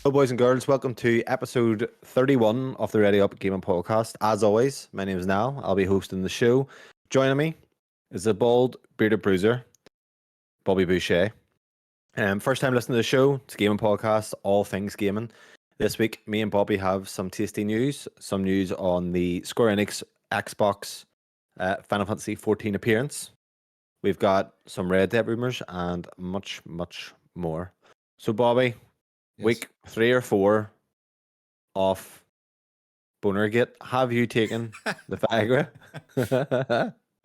Hello, boys and girls. Welcome to episode 31 of the Ready Up Gaming Podcast. As always, my name is Niall. I'll be hosting the show. Joining me is the bald, bearded bruiser, Bobby Boucher. First time listening to the show. It's a gaming podcast, all things gaming. This week, me and Bobby have some tasty news. Some news on the Square Enix Xbox Final Fantasy 14 appearance. We've got some Red Dead rumors and much, much more. So, Bobby, Yes. week 3 or 4 off Bonergate. Have you taken the Viagra?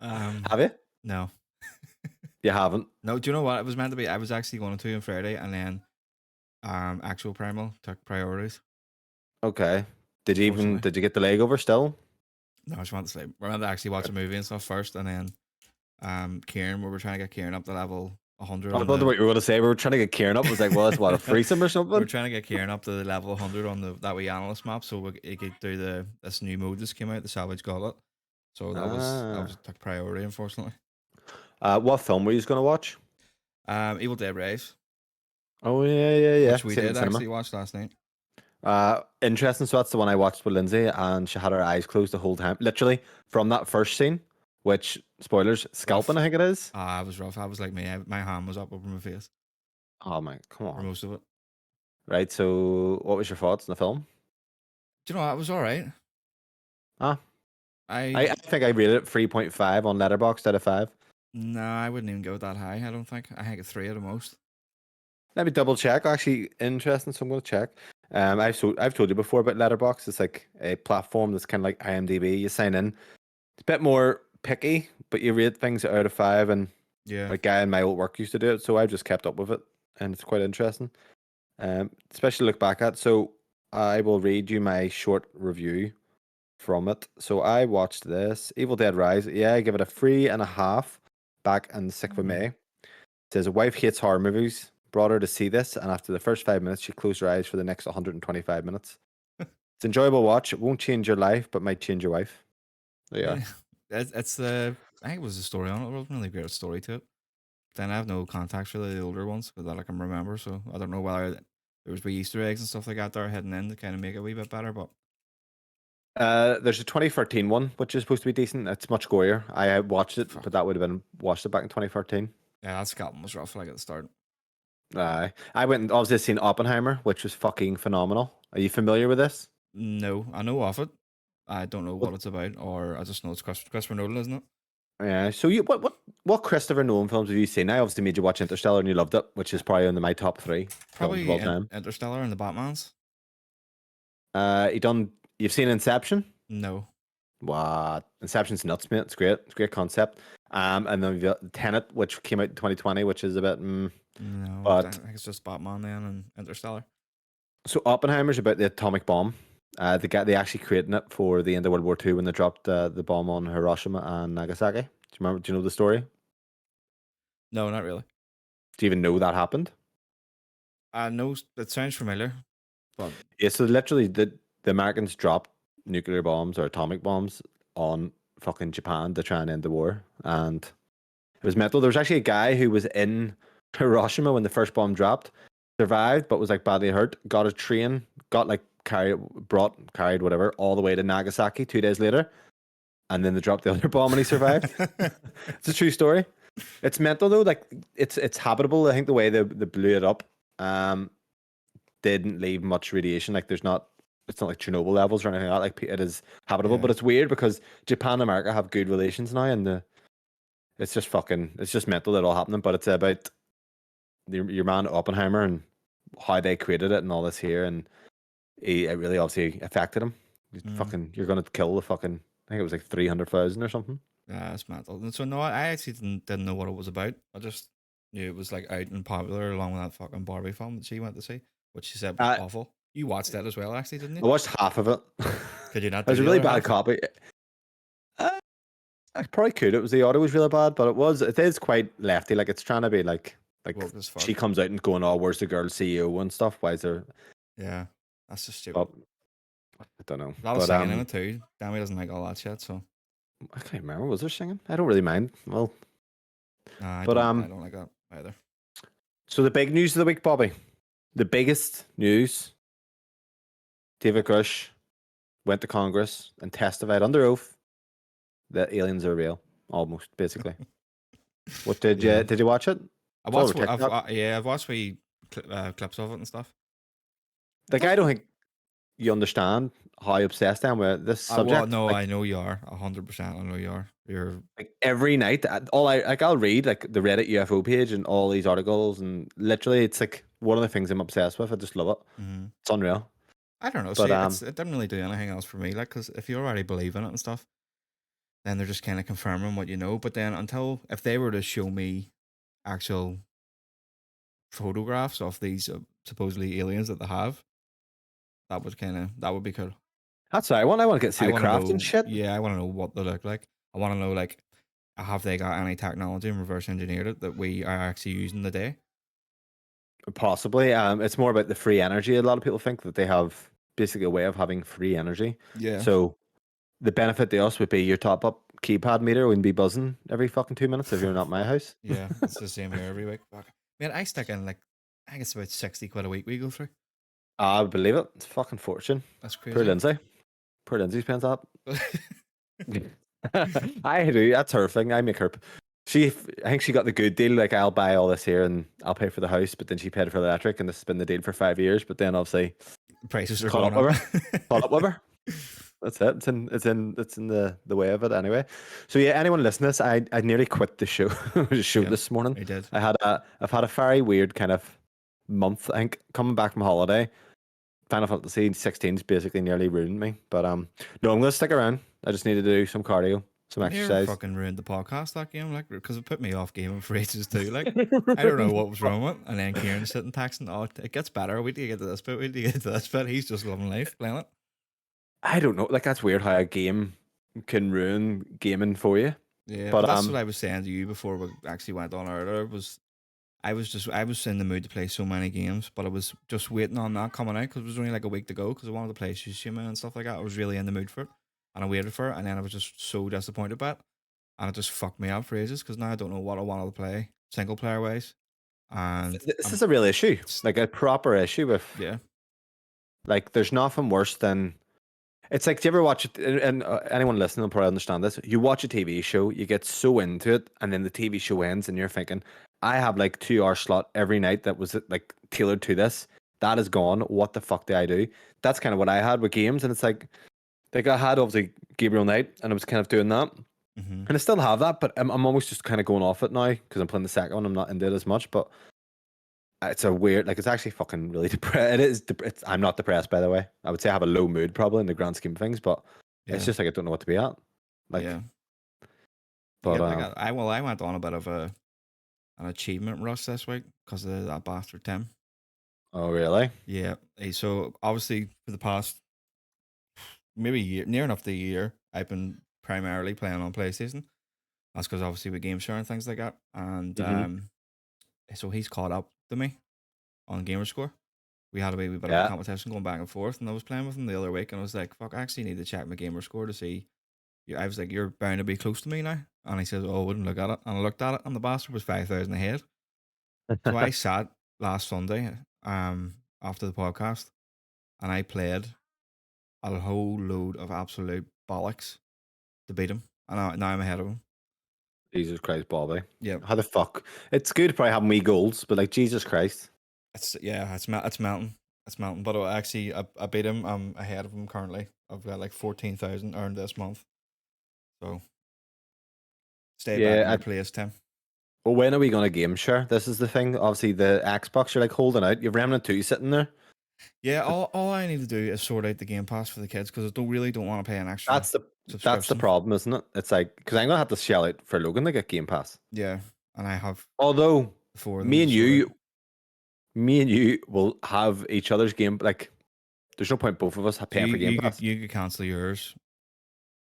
Have you? No. You haven't. No, do you know what? It was meant to be. I was actually going to on Friday, and then exoprimal took priorities. Okay. Did you Unfortunately. get the leg over still? No, I just went to sleep. We're meant to actually watch a movie and stuff first, and then Kieran, we were trying to get Kieran up to level 100. I wonder what you were going to say. We were trying to get Kieran up. I was like, well, that's what, a threesome or We're something? trying to get Kieran up to the level 100 on that wee analyst map, so he could do this new mode that came out, the Savage Gauntlet. So that was took priority, unfortunately. What film were you going to watch? Evil Dead Rise. Oh, yeah. Which we did actually watch last night. Interesting. So that's the one I watched with Lindsay, and she had her eyes closed the whole time. Literally, from that first scene, which, spoilers, scalping, Rough. I think it is. It was rough. I was like me. My hand was up over my face. Oh, my, come For on. most of it. Right, so what was your thoughts on the film? Do you know what? It was all right. I think I rated it 3.5 on Letterboxd out of 5. No, I wouldn't even go that high. I don't think. I think a 3 at the most. Let me double check. Actually, interesting. So I'm going to check. I've told you before about Letterboxd. It's like a platform that's kind of like IMDb. You sign in. It's a bit more picky, but you rate things out of 5. And Yeah. a guy in my old work used to do it, so I've just kept up with it, and it's quite interesting. Especially look back at. So I will read you my short review from it. So I watched this Evil Dead Rise. Yeah, I give it a 3.5 back on the 6th of May. It says a wife hates horror movies, brought her to see this, and after the first 5 minutes, she closed her eyes for the next 125 minutes. It's an enjoyable watch. It won't change your life, but might change your wife. There you are. It's I think it was the story on it. It wasn't really a great story to it. Then I have no context for the older ones that I can remember, so I don't know whether there was wee Easter eggs and stuff like that there heading in to kind of make it a wee bit better, but There's a 2013 one, which is supposed to be decent. It's much gorier. I watched it, but that would have been watched it back in 2013. Yeah, that scalping was rough like at the start. I went and obviously seen Oppenheimer, which was fucking phenomenal. Are you familiar with this? No, I know of it. I don't know what it's about, or I just know it's Christopher Nolan, isn't it? Yeah. So you what Christopher Nolan films have you seen? I obviously made you watch Interstellar and you loved it, which is probably in my top 3 Probably films of all time. Interstellar and the Batmans. You've seen Inception? No. What? Inception's nuts, mate. It's great. It's a great concept. And then we've got Tenet, which came out in 2020, which is a bit. No, but I think it's just Batman then and Interstellar. So Oppenheimer's about the atomic bomb. They actually created it for the end of World War II when they dropped the bomb on Hiroshima and Nagasaki. Do you know the story? No, not really. Do you even know that happened? No, it sounds familiar. But yeah, so literally the Americans dropped nuclear bombs or atomic bombs on fucking Japan to try and end the war, and it was mental. There was actually a guy who was in Hiroshima when the first bomb dropped, survived but was like badly hurt. Got a train, got like carried whatever all the way to Nagasaki 2 days later, and then they dropped the other bomb and he survived. It's a true story. It's mental though. Like it's habitable. I think the way they blew it up, didn't leave much radiation. Like it's not like Chernobyl levels or anything like that. Like it is habitable, Yeah. but it's weird because Japan and America have good relations now, and it's just mental that all happening. But it's about your man Oppenheimer and how they created it and all this here, and it really obviously affected him. You're gonna kill the fucking. I think it was like 300,000 or something. Yeah, it's mental. And so no, I actually didn't know what it was about. I just knew it was like out and popular along with that fucking Barbie film that she went to see, which she said was awful. You watched that as well, actually, didn't you? I watched half of it. Could you not? It was a really bad copy. I probably could. The audio was really bad, but it is quite lefty. Like it's trying to be like she comes out and going, "Oh, where's the girl CEO and stuff?" Why is there? Yeah, that's just stupid. I don't know. A lot of singing in it too. Dammy doesn't like all that shit, so I can't remember. Was there singing? I don't really mind. Well, I don't like that either. So the big news of the week, Bobby. The biggest news David Grush went to Congress and testified under oath that aliens are real, almost basically. What did Yeah. you watch it? I It's all watched. over TikTok. I've watched clips of it and stuff. Like I don't think you understand how obsessed I am with this Well, subject. no, Like I know you are 100%. I know you are. You're. every night, I'll read like the Reddit UFO page and all these articles, and literally it's like one of the things I'm obsessed with. I just love it. Mhm. It's unreal. I don't know. But See, it didn't really do anything else for me. Like, because if you already believe in it and stuff, then they're just kind of confirming what you know. But then if they were to show me actual photographs of these supposedly aliens that they have, that would be cool. that's what I want. I want to get see I the want to craft and know. shit. Yeah, I want to know what they look like. I want to know, like, have they got any technology and reverse engineered it that we are actually using today? Possibly. It's more about the free energy. A lot of people think that they have basically a way of having free energy. Yeah. So the benefit to us would be your top up keypad meter wouldn't be buzzing every fucking 2 minutes if you're not at my house. Yeah, it's the same here every week. Fuck. Man, I stick in like, I think it's about 60 quid a week we go through. I believe it. It's a fucking fortune. That's Poor crazy. Lindsay. Poor Lindsay spends that. I do. That's her thing. I make her. I think she got the good deal. Like I'll buy all this here and I'll pay for the house, but then she paid for the electric, and this has been the deal for 5 years. But then obviously Prices are caught going up with up. her. Caught up with her. That's it. It's in the way of it anyway. So yeah, anyone listening to this, I nearly quit the show Yeah, this morning. I did. I've had a very weird kind of month. I think coming back from holiday, Final Fantasy 16's basically nearly ruined me. But no, I'm gonna stick around. I just need to do some cardio, some Near exercise. fucking ruined the podcast, that game, like, because it put me off gaming for ages too. Like, I don't know what was wrong with it. And then Kieran's sitting texting, oh, it gets better. Wait till you get to this bit. Wait till you get to this bit. He's just loving life playing it. I don't know. Like that's weird how a game can ruin gaming for you. Yeah, But but that's what I was saying to you before we actually went on earlier. I was in the mood to play so many games, but I was just waiting on that coming out because it was only like a week to go because I wanted to play Tsushima and stuff like that. I was really in the mood for it, and I waited for it, and then I was just so disappointed by it, and it just fucked me up for ages because now I don't know what I wanted to play single player wise, and this is a real issue, like a proper issue with. yeah, Like, there's nothing worse than. It's like, do you ever watch it? And anyone listening will probably understand this. You watch a TV show, you get so into it, and then the TV show ends, and you're thinking, I have like 2 hour slot every night that was like tailored to this. That is gone. What the fuck do I do? That's kind of what I had with games, and it's like I had obviously Gabriel Knight, and I was kind of doing that, mm-hmm. and I still have that, but I'm almost just kind of going off it now because I'm playing the second one. I'm not into it as much, but it's a weird, like it's actually fucking really depressed. It is. I'm not depressed, by the way. I would say I have a low mood probably in the grand scheme of things, but it's Yeah, just like I don't know what to be at. Like, yeah. but Like I went on a bit of an achievement rush this week because of that bastard Tim. oh really? Yeah, so obviously for the past maybe near enough the year, I've been primarily playing on PlayStation. That's because obviously with game share and things like that. And Hmm. so he's caught up to me on Gamerscore. We had a wee bit of a Yeah. competition going back and forth, and I was playing with him the other week, and I was like, "Fuck, I actually need to check my Gamerscore to see." I was like, "You're bound to be close to me now," and he says, "Oh, I wouldn't look at it." And I looked at it, and the bastard was 5,000 ahead. So I sat last Sunday, after the podcast, and I played a whole load of absolute bollocks to beat him, and now I'm ahead of him. Jesus Christ, Bobby. Yeah, How the fuck? It's good to probably have me goals, but like Jesus Christ. it's mountain, it's mountain. But actually, I beat him. I'm ahead of him currently. I've got like 14,000 earned this month. So stay back in Yeah. your place, Tim. Well, when are we gonna game share? This is the thing. Obviously, the Xbox you're like holding out. You've Remnant 2 sitting there. Yeah, all I need to do is sort out the Game Pass for the kids because I don't want to pay an extra That's the subscription. problem, isn't it? It's like because I'm gonna have to shell out for Logan to get Game Pass. Yeah, and I have Although 4 of them me to and sort out. you will have each other's game. Like, there's no point both of us So paying for Game Pass. you could cancel yours,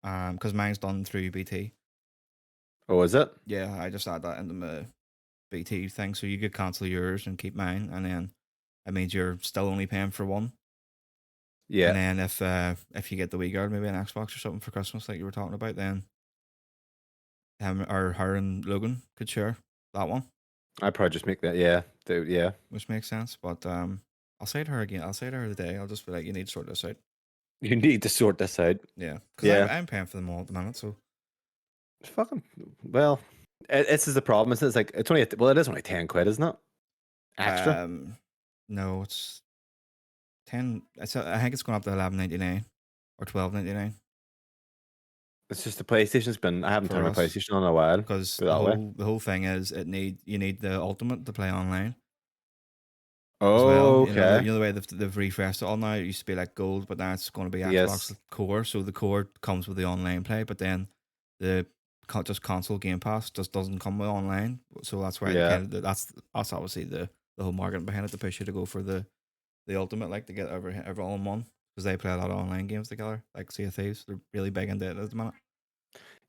because mine's done through BT. Oh, is it? Yeah, I just add that into my BT thing, so you could cancel yours and keep mine, and then it means you're still only paying for one. Yeah. And then if you get the wee girl, maybe an Xbox or something for Christmas, like you were talking about, then him or her and Logan could share that one, I probably just make that. Yeah. Yeah. which makes sense. But I'll say to her again. I'll say to her today. I'll just be like, you need to sort this out. You need to sort this out. Yeah, because Yeah. I'm paying for them all at the minute. So It's fucking well. This is the problem. It's like it's only it is only 10 quid, isn't it? Extra. No, it's 10. I think it's going up to 11.99 or 12.99 It's just the PlayStation's been. I haven't for turned my us PlayStation on in a while. because Put it that way. the whole thing is you need the Ultimate to play online as well. Oh, okay. You know the way they've refreshed it all now. It used to be like gold, but now it's going to be Xbox Yes. Core. So the Core comes with the online play, but then the just console Game Pass just doesn't come with online. So that's why Yeah. that's obviously the whole market behind it to push you to go for the Ultimate, like to get everyone in one because they play a lot of online games together, like Sea of Thieves. They're really big into it at the minute.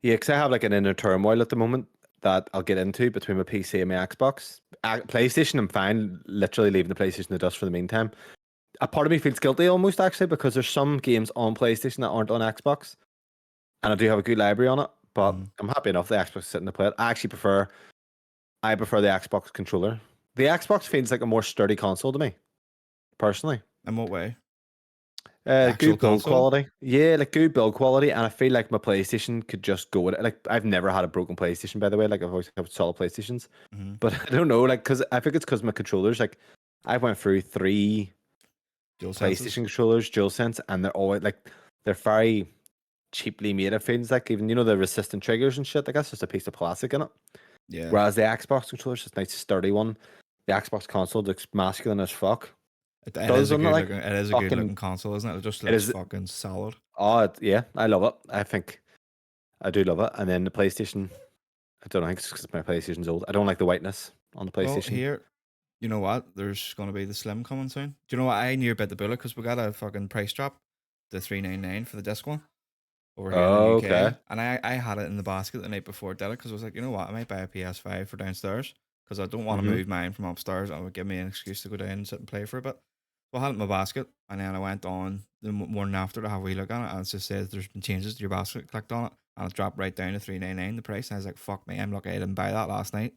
Yeah, because I have like an inner turmoil at the moment that I'll get into between my PC and my Xbox. PlayStation, I'm fine. Literally leaving the PlayStation in the dust for the meantime. A part of me feels guilty almost actually because there's some games on PlayStation that aren't on Xbox, and I do have a good library on it. But I'm happy enough the Xbox is sitting to play it. I prefer the Xbox controller. The Xbox feels like a more sturdy console to me, personally. In what way? Good build quality. Yeah, like good build quality, and I feel like my PlayStation could just go with it. Like I've never had a broken PlayStation, by the way. Like I've always had solid PlayStations, but I don't know, like because I think it's because my controllers. Like I went through 3 PlayStation controllers, DualSense, and they're always like they're very cheaply made. It feels like even the resistant triggers and shit. Like that's just a piece of plastic in it. Yeah. Whereas the Xbox controller's just a nice sturdy one. The Xbox console looks masculine as fuck. It is a good looking console, isn't it? It just looks fucking solid. Oh, yeah, I love it. I think I do love it. And then the PlayStation, I don't know, I think it's because my PlayStation's old. I don't like the whiteness on the PlayStation. Well, here, you know what? There's going to be the Slim coming soon. Do you know what? I knew about the bullet because we got a fucking price drop, the $399 for the disc one over here in the UK. Okay. And I had it in the basket the night before it did it because I was like, you know what? I might buy a PS5 for downstairs because I don't want to move mine from upstairs. It would give me an excuse to go down and sit and play for a bit. So I had it in my basket, and then I went on the morning after to have a wee look at it, and it just says there's been changes to your basket. Clicked on it, and it dropped right down to $399 the price. And I was like, "Fuck me, I'm lucky I didn't buy that last night."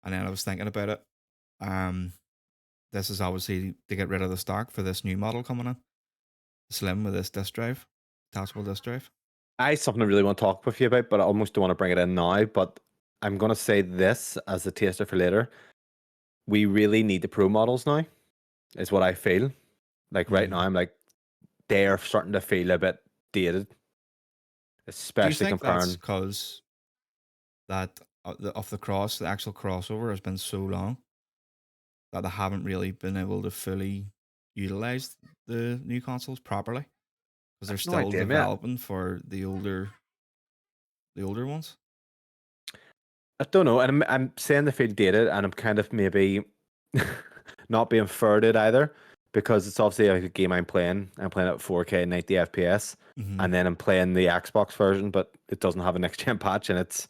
And then I was thinking about it. This is obviously to get rid of the stock for this new model coming in, Slim with this disk drive, detachable disk drive. Something I really want to talk with you about, but I almost don't want to bring it in now. But I'm gonna say this as a taster for later. We really need the Pro models now. Is what I feel. Like right now, I'm like they're starting to feel a bit dated, especially Do you think comparing. that's because that the actual crossover has been so long that they haven't really been able to fully utilize the new consoles properly because they're still developing for the older ones. I don't know, and I'm saying they feel dated, and I'm kind of maybe not being fair to it either, because it's obviously like a game I'm playing. I'm playing at 4K 90 FPS, and then I'm playing the Xbox version, but it doesn't have a next gen patch, and it's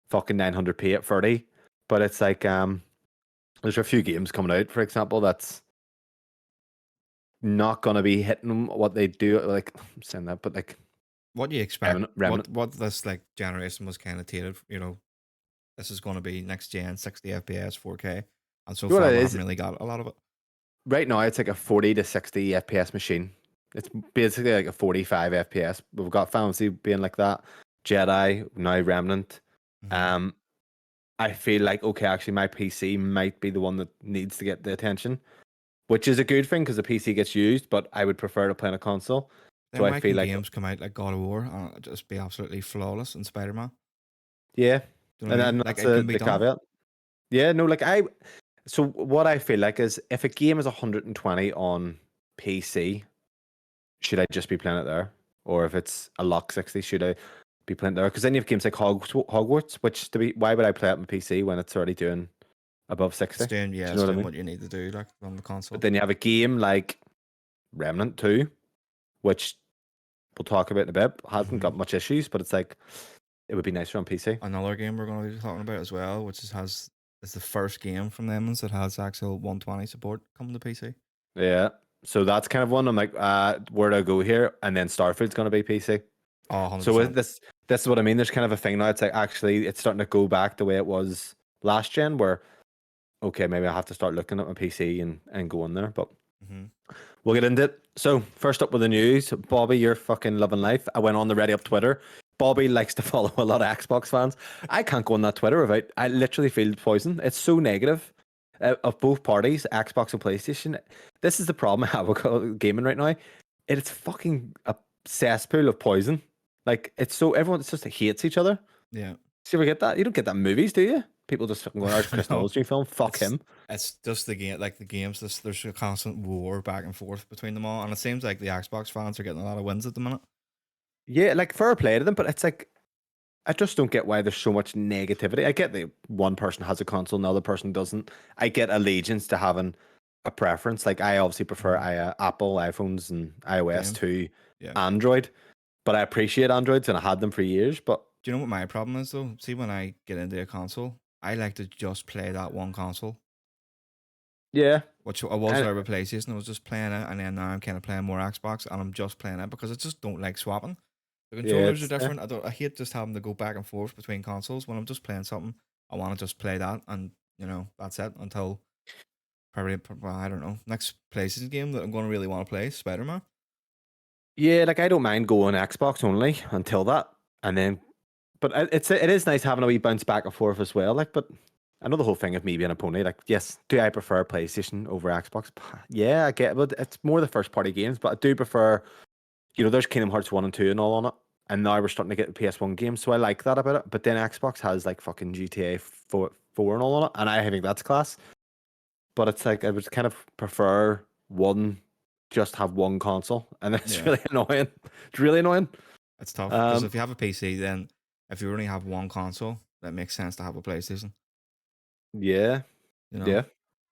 fucking 900p at 30. But it's like there's a few games coming out, for example, that's not gonna be hitting what they do. Like I'm saying that, but like what do you expect? Remnant. What this like generation was kind of tated, this is going to be next gen 60 FPS 4K, and so far we haven't really got a lot of it. Right now, it's like a 40 to 60 FPS machine. It's basically like a 45 FPS. We've got Fantasy being like that, Jedi, now Remnant. I feel like, okay, actually, my PC might be the one that needs to get the attention, which is a good thing because the PC gets used, but I would prefer to play on a console. Then so I feel like games come out like God of War and it'll just be absolutely flawless in Spider-Man. Yeah. Do you know what I mean? That's the caveat. Yeah, no, so what I feel like is if a game is 120 on PC, should I just be playing it there? Or if it's a lock 60, should I be playing it there? Because then you have games like Hogwarts, which why would I play it on my PC when it's already doing above 60? It's doing, do you know what, what you need to do like on the console. But then you have a game like Remnant 2, which we'll talk about in a bit. Hasn't got much issues, but it's like it would be nicer on PC. Another game we're going to be talking about as well, which is the first game from them that has actual 120 support coming to PC. Yeah. So that's kind of one. I'm like, where do I go here? And then Starfield's going to be PC. Oh, 100%. So this is what I mean. There's kind of a thing now. It's like actually it's starting to go back the way it was last gen, where okay, maybe I have to start looking at my PC and go in there. But Mm-hmm. We'll get into it. So, first up with the news. Bobby, you're fucking loving life. I went on the Ready Up Twitter. Bobby likes to follow a lot of Xbox fans. I can't go on that Twitter without, I literally feel poison. It's so negative of both parties, Xbox and PlayStation. This is the problem I have with gaming right now. It's fucking a cesspool of poison. Like, it's so, everyone just hates each other. Yeah. Do you ever get that? You don't get that in movies, do you? People just fucking go, there's Chris No. Nolan's new film. Fuck him. It's just the game, like the games. There's a constant war back and forth between them all, and it seems like the Xbox fans are getting a lot of wins at the minute. Yeah, like fair play to them, but it's like I just don't get why there's so much negativity. I get that one person has a console, another person doesn't. I get allegiance to having a preference. Like I obviously prefer Apple iPhones and iOS to Android, but I appreciate Androids and I had them for years. But do you know what my problem is though? See, when I get into a console, I like to just play that one console. Yeah. Which I was there with PlayStation. I was just playing it, and then now I'm kind of playing more Xbox, and I'm just playing it because I just don't like swapping. The controllers are different. I hate just having to go back and forth between consoles. When I'm just playing something, I want to just play that, and that's it until probably, I don't know, next PlayStation game that I'm going to really want to play, Spider-Man. Yeah, like I don't mind going Xbox only until that, and then, but it is nice having a wee bounce back and forth as well. Like, but I know the whole thing of me being a pony. Like, yes, do I prefer PlayStation over Xbox? Yeah, I get it, but it's more the first party games. But I do prefer, there's Kingdom Hearts 1 and 2 and all on it. And now we're starting to get the PS1 games, so I like that about it. But then Xbox has like fucking GTA 4 and all on it, and I think that's class. But it's like I would kind of prefer just have one console, and it's really annoying. It's really annoying. It's tough because if you have a PC, then if you only have one console, that makes sense to have a PlayStation. Yeah, yeah,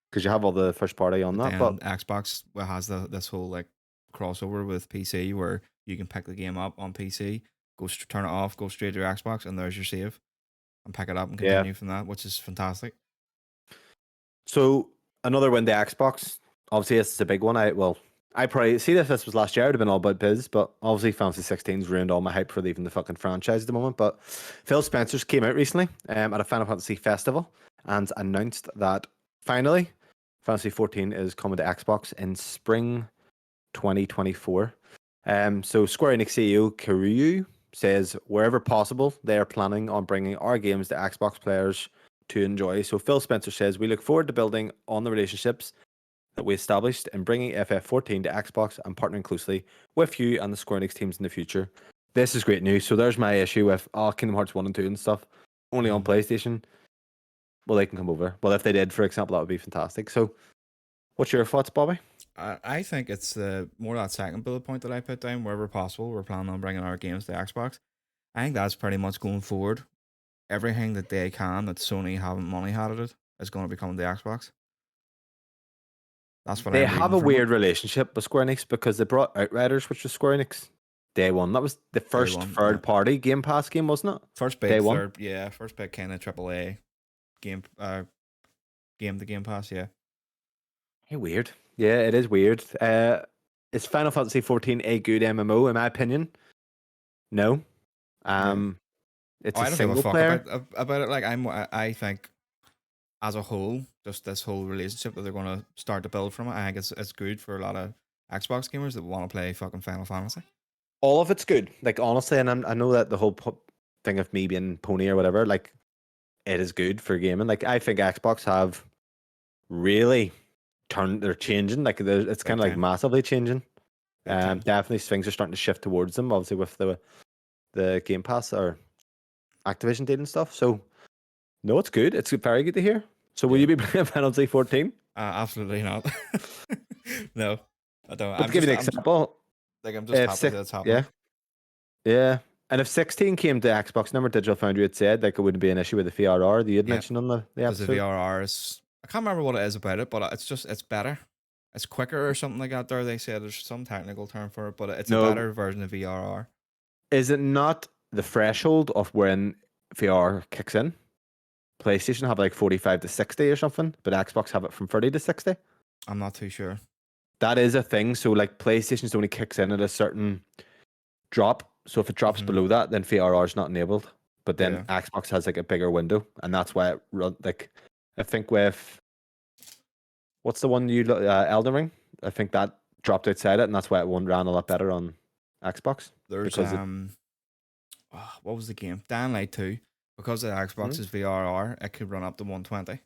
because you have all the first party on that. But Xbox has this whole like crossover with PC where you can pick the game up on PC, turn it off, go straight to your Xbox, and there's your save, and pick it up and continue from that, which is fantastic. So another win, the Xbox. Obviously, this is a big one. I probably see if this was last year, it would have been all about biz, but obviously Fantasy 16's ruined all my hype for even the fucking franchise at the moment. But Phil Spencer's came out recently at a Final Fantasy festival and announced that finally Fantasy 14 is coming to Xbox in spring 2024. So Square Enix CEO Kiryu says wherever possible, they are planning on bringing our games to Xbox players to enjoy. So Phil Spencer says we look forward to building on the relationships that we established in bringing FF14 to Xbox and partnering closely with you and the Square Enix teams in the future. This is great news. So there's my issue with Kingdom Hearts 1 and 2 and stuff only on PlayStation. Well, they can come over. Well, if they did, for example, that would be fantastic. So what's your thoughts, Bobby? I think it's more that second bullet point that I put down. Wherever possible, we're planning on bringing our games to Xbox. I think that's pretty much going forward. Everything that they can that Sony haven't money had at it is going to be coming to Xbox. That's what they have a weird relationship with Square Enix because they brought Outriders, which was Square Enix day one. That was the first third party Game Pass game, wasn't it? First big third, first big kind of AAA game to Game Pass, yeah. Hey, weird. Yeah, it is weird. Is Final Fantasy 14 a good MMO in my opinion? No. It's a single player about it. Like I think as a whole, just this whole relationship that they're going to start to build from it, I think it's good for a lot of Xbox gamers that want to play fucking Final Fantasy. All of it's good. Like honestly, and I know that the whole thing of me being pony or whatever, like it is good for gaming. Like I think Xbox have really they're changing. Like it's kind of like massively changing. Definitely things are starting to shift towards them. Obviously with the Game Pass or Activision deal and stuff. So no, it's good. It's very good to hear. So will you be playing Final Fantasy 14? Absolutely not. No, I don't. But to give you an example, I'm just happy that it's happening. Yeah. And if 16 came to Xbox, remember Digital Foundry had said like it wouldn't be an issue with the VRR that you had mentioned on the episode. Because the VRR is, I can't remember what it is about it, but it's better. It's quicker or something like that. There, they said there's some technical term for it, but it's a better version of VRR. Is it not the threshold of when VR kicks in? PlayStation have like 45 to 60 or something, but Xbox have it from 30 to 60. I'm not too sure. That is a thing. So like PlayStation's only kicks in at a certain drop. So if it drops below that, then VRR is not enabled. But then Xbox has like a bigger window, and that's why it run like I think with what's the one you Elden Ring? I think that dropped outside it, and that's why it ran a lot better on Xbox. There's Because what was the game? Dying Light 2. Because the Xbox is VRR, it could run up to 120.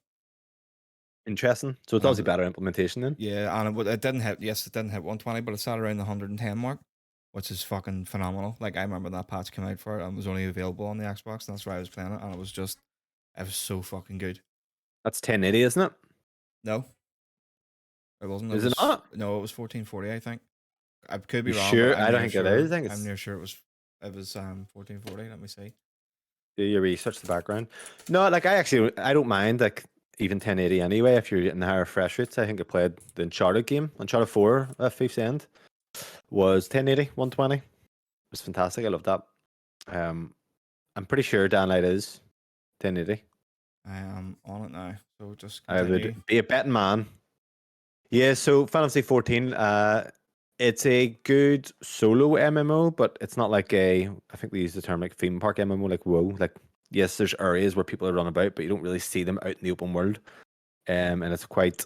interesting. So it's And obviously better implementation then. yeah, and it didn't hit. Yes, it didn't hit 120, but it sat around the 110 mark, which is fucking phenomenal. Like I remember that patch came out for it and it was only available on the Xbox, and that's why I was playing it, and it was so fucking good. That's 1080, isn't it? No, it wasn't. It Is it was not? no, it was 1440, I think. I could be You wrong, but sure? I'm I don't near think it sure. is. I think I'm it's near sure it was 1440. Let me see. do your research, the background. No, like I don't mind like even 1080 anyway if you're getting higher refresh rates. I think I played the Uncharted game, Uncharted 4 at Thief's End, was 1080, 120. It was fantastic. I love that. I'm pretty sure Downlight is 1080. I am on it now, so just I continue. would be a betting man. Yeah, so Final Fantasy 14, it's a good solo MMO, but it's not like I think they use the term like theme park MMO, like WoW. Like, yes, there's areas where people are run about, but you don't really see them out in the open world. And it's quite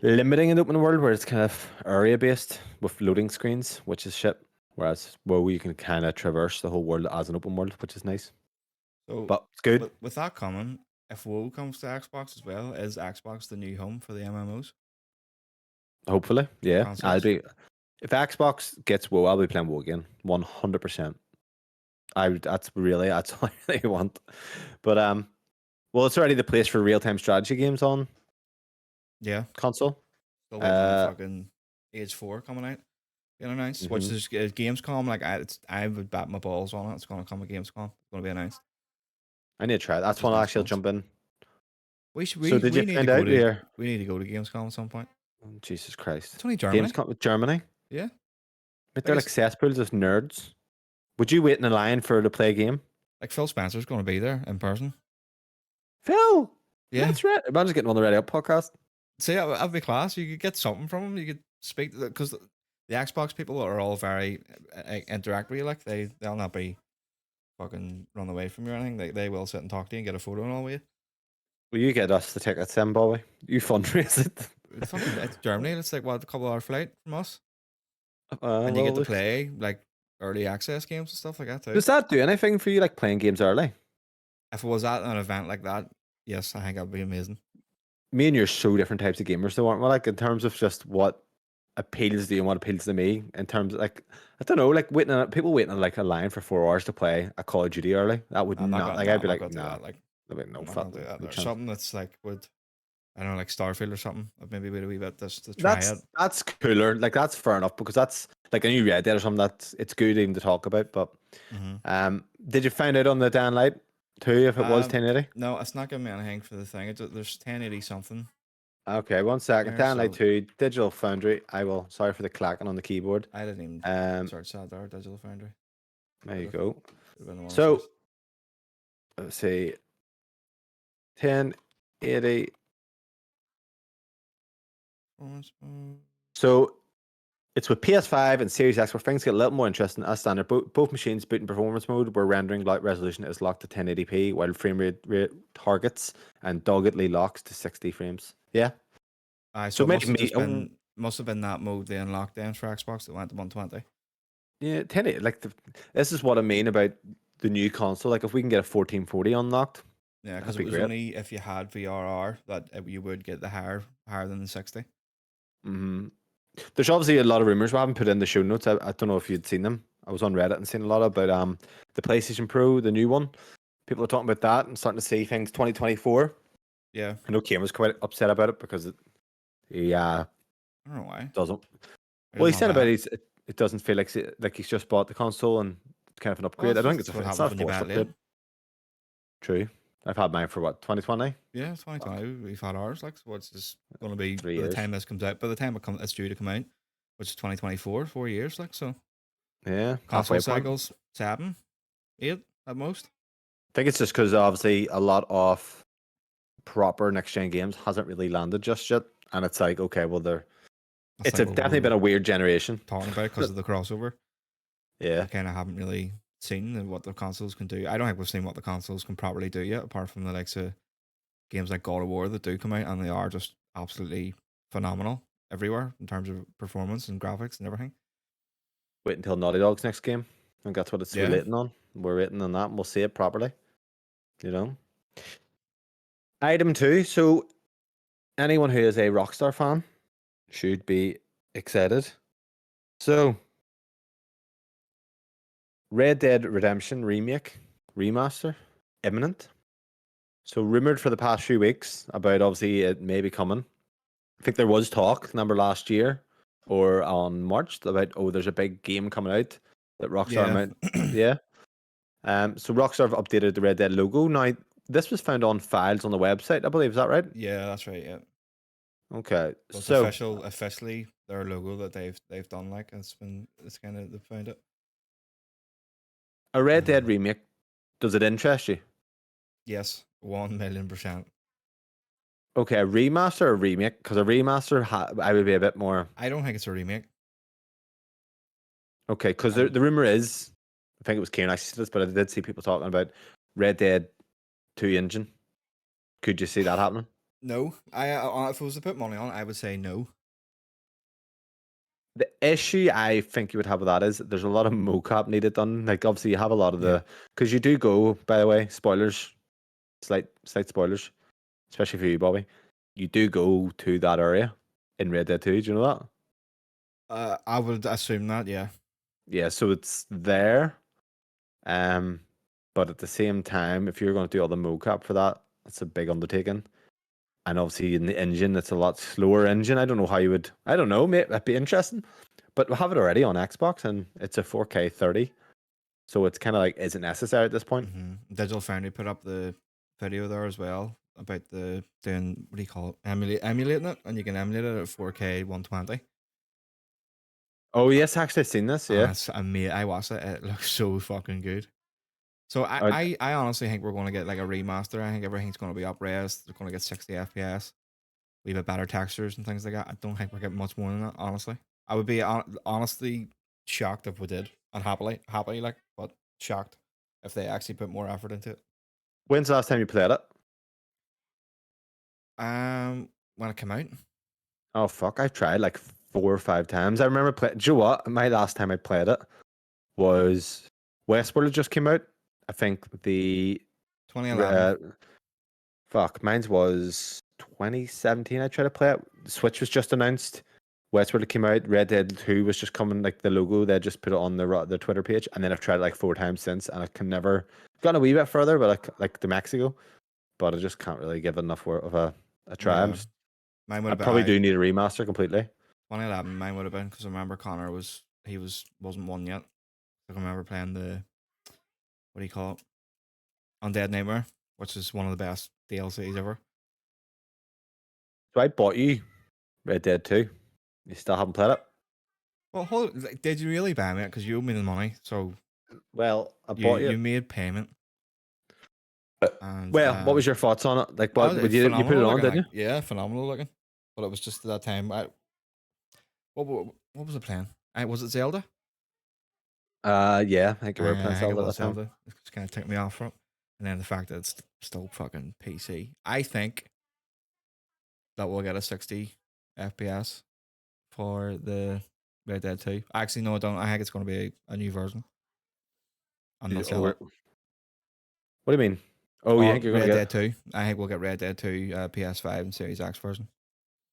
limiting in the open world where it's kind of area based with loading screens, which is shit. Whereas WoW, you can kind of traverse the whole world as an open world, which is nice. So, But it's good. with that coming, if WoW comes to Xbox as well, is Xbox the new home for the MMOs? Hopefully, yeah. Consoles? If Xbox gets WoW, I'll be playing WoW again, 100%. That's all I really want. But well, it's already the place for real time strategy games on Yeah. console. Still waiting on fucking Age 4 coming out, being announced, which is Gamescom. Like I would bat my balls on it. It's going to come at Gamescom. It's going to be announced. I need to try it. That's Which is one I'll next actually month. jump in. So did you need to find go out to here? we need to go to Gamescom at some point. Oh, Jesus Christ! It's only Germany. Gamescom with Germany. Yeah. But they're like cesspools of nerds. Would you wait in a line to play a game? Like Phil Spencer's going to be there in person. Phil. Yeah. That's right. Imagine getting on the Ready Up podcast. See, that'd be class. You could get something from him. You could speak because the Xbox people are all very interactive. Like they'll not be fucking run away from you or anything. They will sit and talk to you and get a photo and all with you. Will you get us the tickets then, Bobby? You fundraise it. It's Germany. It's like what, a couple hour flight from us, and you Well, get to play like early access games and stuff like that too. does that do anything for you, like playing games early? If it was at an event like that, yes, I think that'd be amazing. Me and you're so different types of gamers, though, aren't we? Like in terms of just what appeals to you and what appeals to me. In terms of like, I don't know, like people waiting on like a line for 4 hours to play a Call of Duty early. That would not like. I'd be like, nah. Like, I'd be like, no, I'm not fuck. gonna do that. No There's chance. something that's like I don't know, like Starfield or something. I'd maybe wait a wee bit just to try it. That's cooler. Like that's fair enough because that's like a new Red Dead or something. It's good even to talk about. But did you find out on the Dan Light too if it was 1080? No, it's not giving me anything for the thing. There's 1080 something. Okay, 1 second. There, Dan Light so- 2 Digital Foundry. Sorry for the clacking on the keyboard. I didn't even search that there, Digital Foundry. There you go. Could've been the one So first. let's see, 1080. So it's with PS5 and Series X where things get a little more interesting. As standard, both machines boot in performance mode where rendering light resolution is locked to 1080p while frame rate targets and doggedly locks to 60 frames. Yeah. So it maybe must have been that mode they unlocked then for Xbox that went to 120. Yeah, 1080. Like this is what I mean about the new console. Like if we can get a 1440 unlocked, Yeah, because that'd it be was great. only if you had VRR that you would get the higher than the 60. There's obviously a lot of rumors we haven't put in the show notes. I don't know if you'd seen them. I was on Reddit and seen a lot about the PlayStation Pro, the new one. People are talking about that and starting to see things 2024. Yeah. I know Kim was quite upset about it because he I don't know why. doesn't. Well, he said about it doesn't feel like he's just bought the console and it's kind of an upgrade. I don't think it's what not happens a when you forced buy it late. upgrade. True. I've had mine for what, 2020? Yeah, 2020. We've had ours. Like, so it's just going to be 3 by the years. time this comes out. By the time it's due to come out, which is 2024, 4 years. Like, so Yeah. console halfway point. cycles 7, 8 at most. I think it's just because obviously a lot of proper next gen games hasn't really landed just yet, and it's like okay, well, it's definitely been a weird generation talking about because of the crossover. Yeah, we kind of haven't really seen what the consoles can do. I don't think we've seen what the consoles can properly do yet, apart from the likes of games like God of War that do come out, and they are just absolutely phenomenal everywhere in terms of performance and graphics and everything. Wait until Naughty Dog's next game. I think that's what it's Yeah. relating on. We're waiting on that and we'll see it properly. You know? Item 2. So, anyone who is a Rockstar fan should be excited. So, Red Dead Redemption remake, remaster, imminent. So, rumored for the past few weeks about obviously it may be coming. I think there was talk, remember last year or on March, about, there's a big game coming out that Rockstar might. Yeah. So Rockstar have updated the Red Dead logo. Now, this was found on files on the website, I believe. Is that right? Yeah, that's right. Yeah. Okay. So it's So, officially their logo that they've done. Like it's kind of they found it. a Red Dead remake, does it interest you? Yes, 1,000,000%. Okay, a remaster or remake? Because a remaster, I would be a bit more. I don't think it's a remake. Okay, because the rumor is, I think it was Kieran actually said this, but I did see people talking about Red Dead 2 engine. Could you see that happening? No, I if I was to put money on it, I would say no. The issue I think you would have with that is there's a lot of mocap needed done. Like obviously you have a lot of the, because you do go, by the way, spoilers, slight spoilers, especially for you, Bobby. You do go to that area in Red Dead 2. Do you know that? I would assume that. Yeah. Yeah, so it's there. But at the same time, if you're going to do all the mocap for that, it's a big undertaking. And obviously in the engine, it's a lot slower engine. I don't know how you would. I don't know, mate. That'd be interesting. But we have it already on Xbox, and it's a 4K 30. So it's kind of like, is it necessary at this point? Digital Foundry put up the video there as well about the doing, what do you call it, emulating it, and you can emulate it at 4K 120. Oh yes, actually I've seen this. Yeah. That's amazing. I watched it. It looks so fucking good. So I honestly think we're going to get like a remaster. I think everything's going to be up-res. They're going to get 60 FPS. We have better textures and things like that. I don't think we're getting much more than that, honestly. I would be honestly shocked if we did. And happy like, but shocked if they actually put more effort into it. When's the last time you played it? When it came out. Oh fuck, I've tried like 4 or 5 times. I remember playing. Do you know what? My last time I played it was Westworld just came out. I think the 2011. Fuck, mine's was 2017. I tried to play it. The Switch was just announced. Westworld came out. Red Dead 2 was just coming, like the logo. They just put it on the Twitter page, and then I've tried it like 4 times since, and I can never gotten a wee bit further, but like to Mexico, but I just can't really give it enough of a try. Yeah. I probably do need a remaster completely. 2011, mine would have been, because I remember Connor wasn't one yet. I remember playing the, what do you call it, Undead Nightmare, which is one of the best DLCs ever. So I bought you Red Dead 2. You still haven't played it? Well, did you really buy me it? Because you owe me the money, so. Well, I bought you. You made payment. And, what was your thoughts on it? Like, what you put it on, didn't you? Yeah, phenomenal looking. But it was just at that time. What was I playing? Was it Zelda? Yeah, I think you were playing Zelda at that time. It just kind of took me off from it. And then the fact that it's still fucking PC. I think that we'll get a 60 FPS for the Red Dead 2. Actually, no, I don't. I think it's going to be a new version. I'm not selling it. What do you mean? Oh, you think you're going to get Red Dead 2? I think we'll get Red Dead 2 PS5 and Series X version.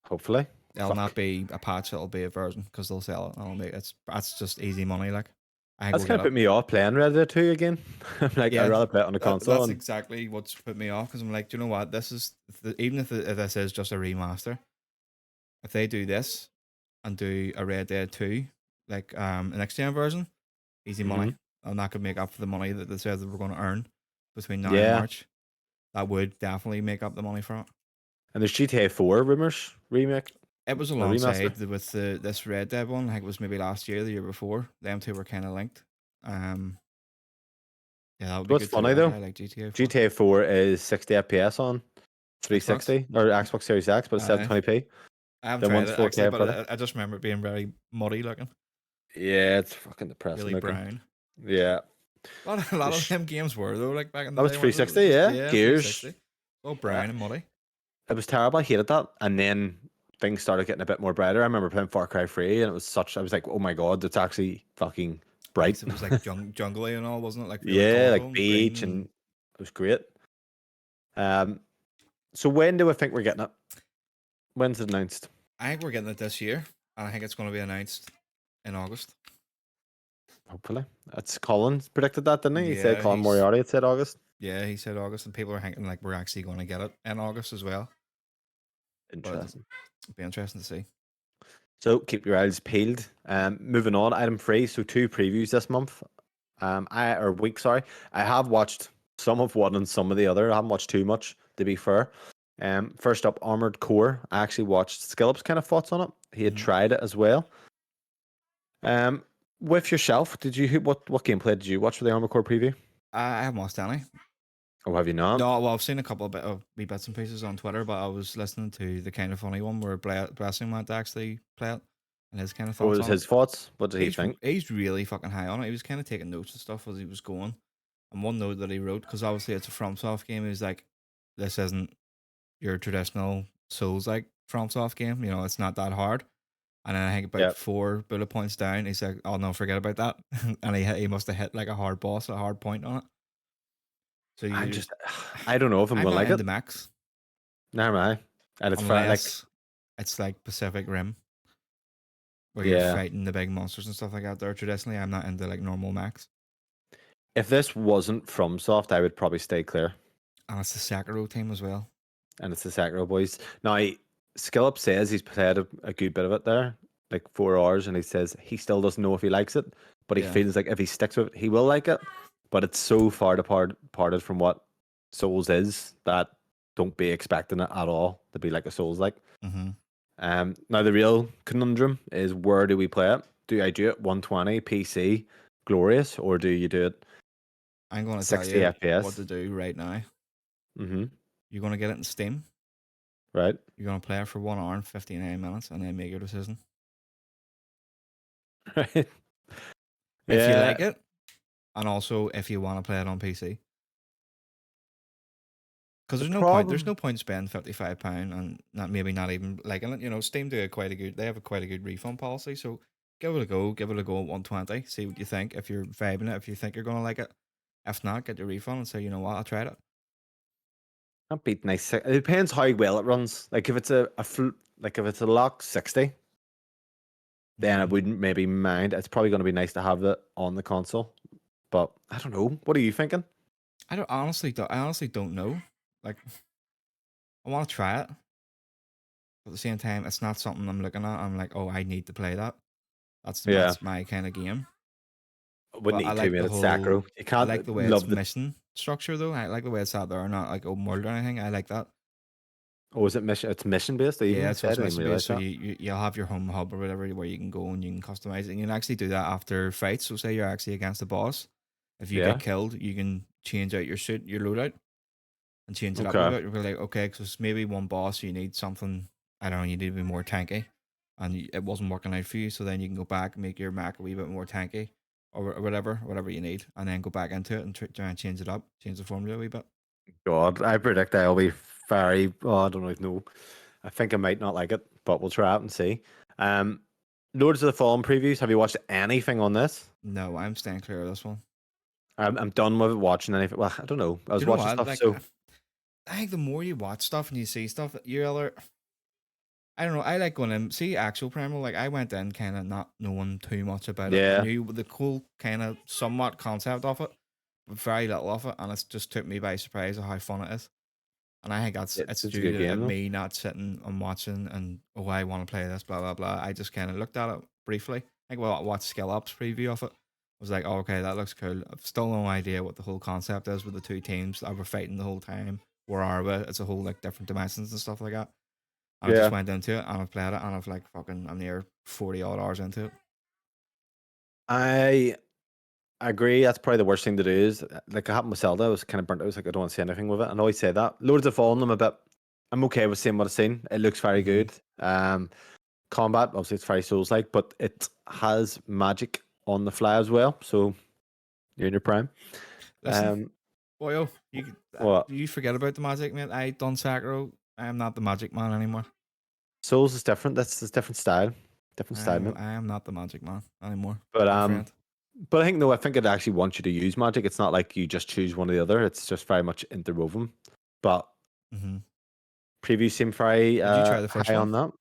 Hopefully. It'll not be a patch, it'll be a version, because they'll sell it. That's just easy money, like. That's kind of put me off playing Red Dead 2 again. Like, yeah, I'd rather play it on a console. That's exactly what's put me off, because I'm like, do you know what? This is, even if this is just a remaster, if they do this and do a Red Dead 2, like an next gen version, easy money. And that could make up for the money that they said that we're going to earn between now and March. That would definitely make up the money for it. And there's GTA 4 Rumours remake. It was alongside with this Red Dead one. I think it was maybe last year, the year before. Them two were kind of linked. Yeah, that would be What's funny though? I like GTA 4. GTA 4 is 60 FPS on 360 or Xbox Series X, but it's 720p. I haven't tried it actually, but I just remember it being very muddy looking. Yeah, it's fucking depressing. Really brown. Yeah. A lot of them games were though, like back in the day. That was 360, yeah. Gears. 360. Oh, brown and muddy. It was terrible. I hated that. And then things started getting a bit more brighter. I remember playing Far Cry 3 and I was like, oh my god, it's actually fucking bright. It was like jungly and all, wasn't it? Like really Yeah, colourful like and beach, green. and it was great. So when do I think we're getting it? When's it announced? I think we're getting it this year, and I think it's going to be announced in August. Hopefully. That's Colin's predicted that, didn't he? He said Yeah, Colin Moriarty had said August. he said August, and people are thinking like we're actually going to get it in August as well. But Interesting. it'll be interesting to see. So keep your eyes peeled. Moving on, item 3. So 2 previews this month. Week, sorry. I have watched some of one and some of the other. I haven't watched too much, to be fair. First up, Armored Core. I actually watched Skillup's kind of thoughts on it. He had tried it as well. With yourself, what gameplay did you watch for the Armored Core preview? I haven't watched any. Oh, have you not? No, well, I've seen a couple of wee bits and pieces on Twitter, but I was listening to the kind of funny one where Blessing went to actually play it, and his kind of What thoughts was on it. his thoughts? What did he think? He's really fucking high on it. He was kind of taking notes and stuff as he was going. And one note that he wrote, because obviously it's a FromSoft game, he's like, this isn't your traditional Souls like FromSoft game. You know, it's not that hard. And then I think about 4 bullet points down, he's like, "Oh no, forget about that." And he must have hit like a hard point on it. So I don't know if I'm I'm gonna not like it. into Max. Never mind. And it's Unless it's like Pacific Rim, where you're fighting the big monsters and stuff like that. There, traditionally, I'm not into like normal Max. If this wasn't FromSoft, I would probably stay clear. And it's the Sekiro team as well. And it's the Sekiro boys. Now, Skillup says he's played a good bit of it there, like 4 hours, and he says he still doesn't know if he likes it, but he feels like if he sticks with it, he will like it. But it's so far departed from what Souls is that don't be expecting it at all to be like a Souls like. Now the real conundrum is, where do we play it? Do I do it 120 PC glorious, or do you do it? I'm going to 60 tell you FPS? what to do right now. Mm-hmm. You're going to get it in Steam. Right. You're going to play it for 1 hour and 59 minutes, and then make your decision. Right. If you like it, and also if you want to play it on PC. Because there's no point spending £55 and not even liking it. You know, Steam they have quite a good refund policy. So give it a go at 120. See what you think. If you're vibing it, if you think you're gonna like it. If not, get your refund and say, you know what, I tried it. That'd be nice. It depends how well it runs. Like if it's if it's a lock 60, then I wouldn't maybe mind. It's probably going to be nice to have it on the console. But I don't know. What are you thinking? I honestly don't know. Like, I want to try it. But at the same time, it's not something I'm looking at. I'm like, oh, I need to play that. That's my kind of game. I wouldn't need 2 minutes Sakura. You can't. I like the way it's mission structure though. I like the way it's out there, not like open world or anything. I like that. Oh, is it mission? It's mission based. Yeah, it's mission based. So you'll have your home hub or whatever where you can go and you can customize it. And you can actually do that after fights. So say you're actually against the boss. If you get killed, you can change out your suit, your loadout, and change it up a bit. You're like, okay, because maybe one boss you need something. I don't know. You need to be more tanky, and it wasn't working out for you. So then you can go back and make your Mac a wee bit more tanky, or whatever you need, and then go back into it and try and change it up, change the formula a wee bit. God, I predict I'll be very. Oh, I don't know. I think I might not like it, but we'll try it and see. Lords of the Fallen previews. Have you watched anything on this? No, I'm staying clear of this one. I'm done with watching anything. Well, I don't know. I was watching stuff. So I think the more you watch stuff and you see stuff, you're either. I don't know. I like going in, see exoprimal. Like I went in kind of not knowing too much about it. I knew the cool kind of somewhat concept of it, but very little of it, and it just took me by surprise of how fun it is. And I think it's due to me not sitting and watching and I want to play this, blah blah blah. I just kind of looked at it briefly. I think I watched Skill Up's preview of it. I was like, oh, okay, that looks cool. I've still no idea what the whole concept is with the two teams that were fighting the whole time. Where are we? It's a whole like different dimensions and stuff like that. I just went into it and I've played it and I'm near 40 odd hours into it. I agree. That's probably the worst thing to do. Is like it happened with Zelda. I was kind of burnt out. I was like, I don't want to see anything with it. And I always say that. Lords of Fallen, I'm okay with seeing what I've seen. It looks very good. Combat, obviously, it's very Souls-like, but it has magic on the fly as well. So you're in your prime. Listen, boyo, you forget about the magic, mate. I done Sekiro. I am not the magic man anymore. Souls is different. That's a different style, mate. I am not the magic man anymore, But my friend. but I think no, I think it actually wants you to use magic. It's not like you just choose one or the other. It's just very much interwoven. But Mm-hmm. preview seemed very Did you try the first high one? on that.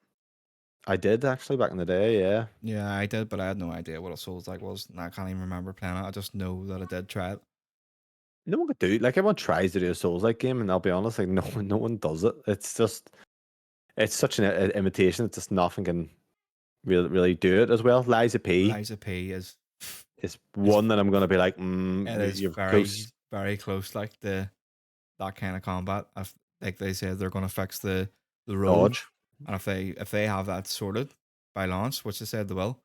I did actually back in the day. Yeah. Yeah, I did, but I had no idea what a Souls like was, and I can't even remember playing it. I just know that I did try it. No one could do like everyone tries to do a Souls like game, and I'll be honest, like no one does it. It's just it's such an imitation. It's just nothing can really do it as well. Liza P Liza P is is one that I'm gonna be like, it is you're very close. very close, like that kind of combat. Like they said, they're gonna fix the roll, Dodge. and if they have that sorted by launch, which they said they will,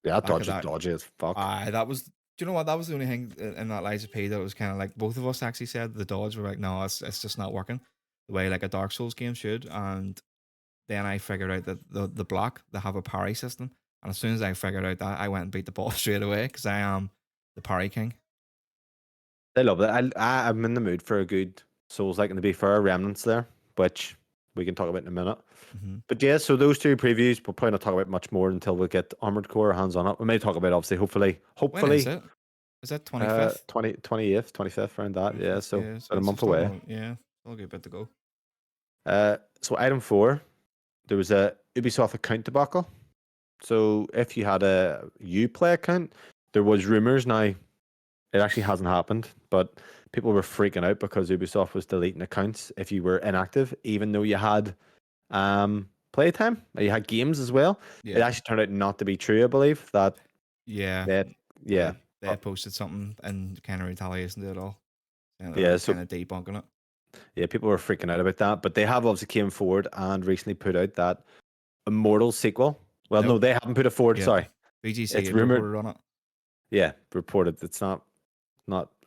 Yeah, back at dodge is that, dodgy as fuck. that was. Do you know what? That was the only thing in that Liza P that was kind of like both of us actually said the dodge were like, no, it's just not working the way like a Dark Souls game should. And then I figured out that the block they have a parry system, and as soon as I figured out that, I went and beat the boss straight away because I am the parry king. I love it. I'm in the mood for a good Souls like, and to be fair, Remnants there, which we can talk about in a minute. Mm-hmm. But yeah, so those two previews, we'll probably not talk about much more until we get Armored Core hands on it. We may talk about obviously, When is hopefully, it? Is that 25th? 28th, 25th around that. Yeah, 25th, so yeah. So about a it's month still away. got, yeah, still a good bit to go. So item 4, there was a Ubisoft account debacle. So if you had a Uplay account, there was rumors. Now it actually hasn't happened, but people were freaking out because Ubisoft was deleting accounts if you were inactive, even though you had playtime, you had games as well. It Yeah, actually turned out not to be true, I believe. That yeah. that yeah. They had posted something and kind of retaliation to it all. And they're Yeah, so kind of debunking it. yeah, people were freaking out about that, but they have obviously came forward and recently put out that Immortals sequel. Well, no, Nope. they haven't put it forward. Yep. Sorry, BGC it's had rumored. reported on it. Yeah, reported. It's not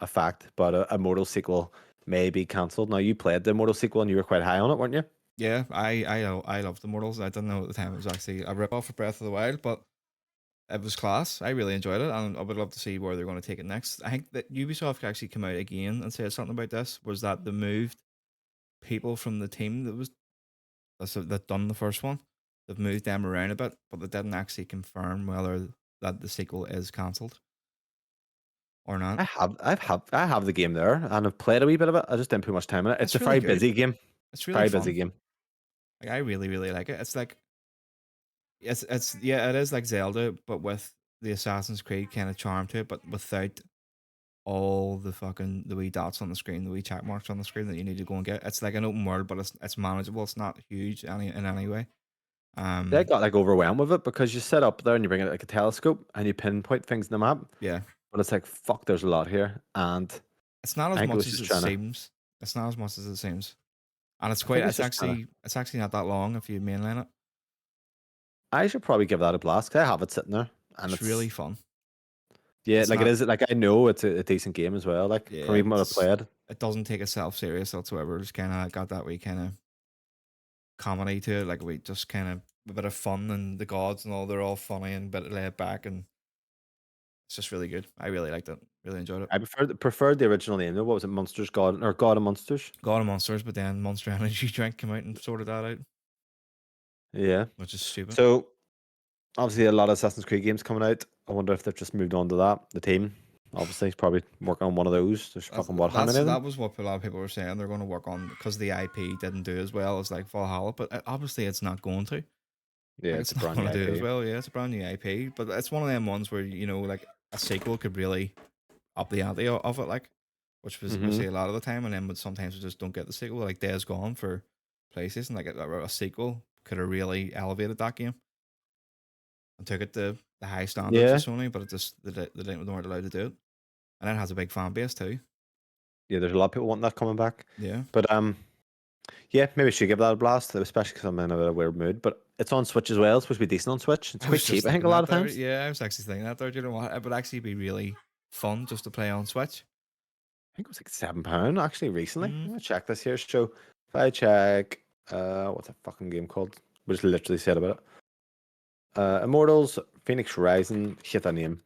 a fact, but a Immortals sequel may be cancelled. Now, you played the Immortals sequel and you were quite high on it, weren't you? Yeah, I loved Immortals. I didn't know at the time it was actually a rip off of Breath of the Wild, but it was class. I really enjoyed it, and I would love to see where they're going to take it next. I think that Ubisoft actually came out again and said something about this. Was that they moved people from the team that done the first one? They've moved them around a bit, but they didn't actually confirm whether that the sequel is cancelled or not. I have the game there and I've played a wee bit of it. I just didn't put much time in it. It's It's a really very good. busy game. It's really Very busy fun. game. Like I really like it. It's like it's yeah, it is like Zelda, but with the Assassin's Creed kind of charm to it, but without all the wee dots on the screen, the wee check marks on the screen that you need to go and get. It's like an open world, but it's manageable. It's not huge in any way. I got like overwhelmed with it because you sit up there and you bring out like a telescope and you pinpoint things in the map. Yeah, But it's like fuck, there's a lot here, and it's not I as think it much was as just it trying to. seems. It's not as much as it seems, and it's I quite. think it's just trying to. It's actually not that long if you mainline it. I should probably give that a blast. 'Cause I have it sitting there, and It's really it's fun. yeah, It's like it not. is. Like I know it's a decent game as well. Like from Yeah, even what I played. it doesn't take itself serious whatsoever. It's kind of got that wee kind of comedy to it. Like we just kind of a bit of fun, and the gods and all they're all funny and a bit laid back, and it's just really good. I really liked it. Really enjoyed it. I preferred the original name though. What was it? Monsters God or God of Monsters? God of Monsters, but then Monster Energy Drink came out and sorted that out, Yeah. which is stupid. So obviously a lot of Assassin's Creed games coming out. I wonder if they've just moved on to that. The team obviously is probably working on one of those. There's fucking what? How many of them? That was what a lot of people were saying. They're going to work on because the IP didn't do as well as like Valhalla, but obviously it's not going to. Yeah, Like it's it's a not brand new going to do as IP. well. Yeah, it's a brand new IP, but it's one of them ones where like a sequel could really up the ante of it, like which was we Mm-hmm. see a lot of the time, and then but sometimes we just don't get the sequel. Like Days Gone for PlayStation, like a sequel could have really elevated that game and took it to the high standards of Yeah. Sony, but it just they weren't allowed to do it, and it has a big fan base too. Yeah, there's a lot of people wanting that coming back. Yeah. But yeah, maybe we should give that a blast, especially because I'm in a weird mood. But it's on Switch as well. It's supposed to be decent on Switch. It's I quite was just cheap, I think, a thinking lot that of there. times. Yeah, I was actually thinking that there. Do you know what? It would actually be really fun just to play on Switch. I think it was like £7 actually recently. Mm. I'm gonna check this here. So if I check, what's that fucking game called? We just literally said about it. Immortals, Phoenix Rising, hit that name.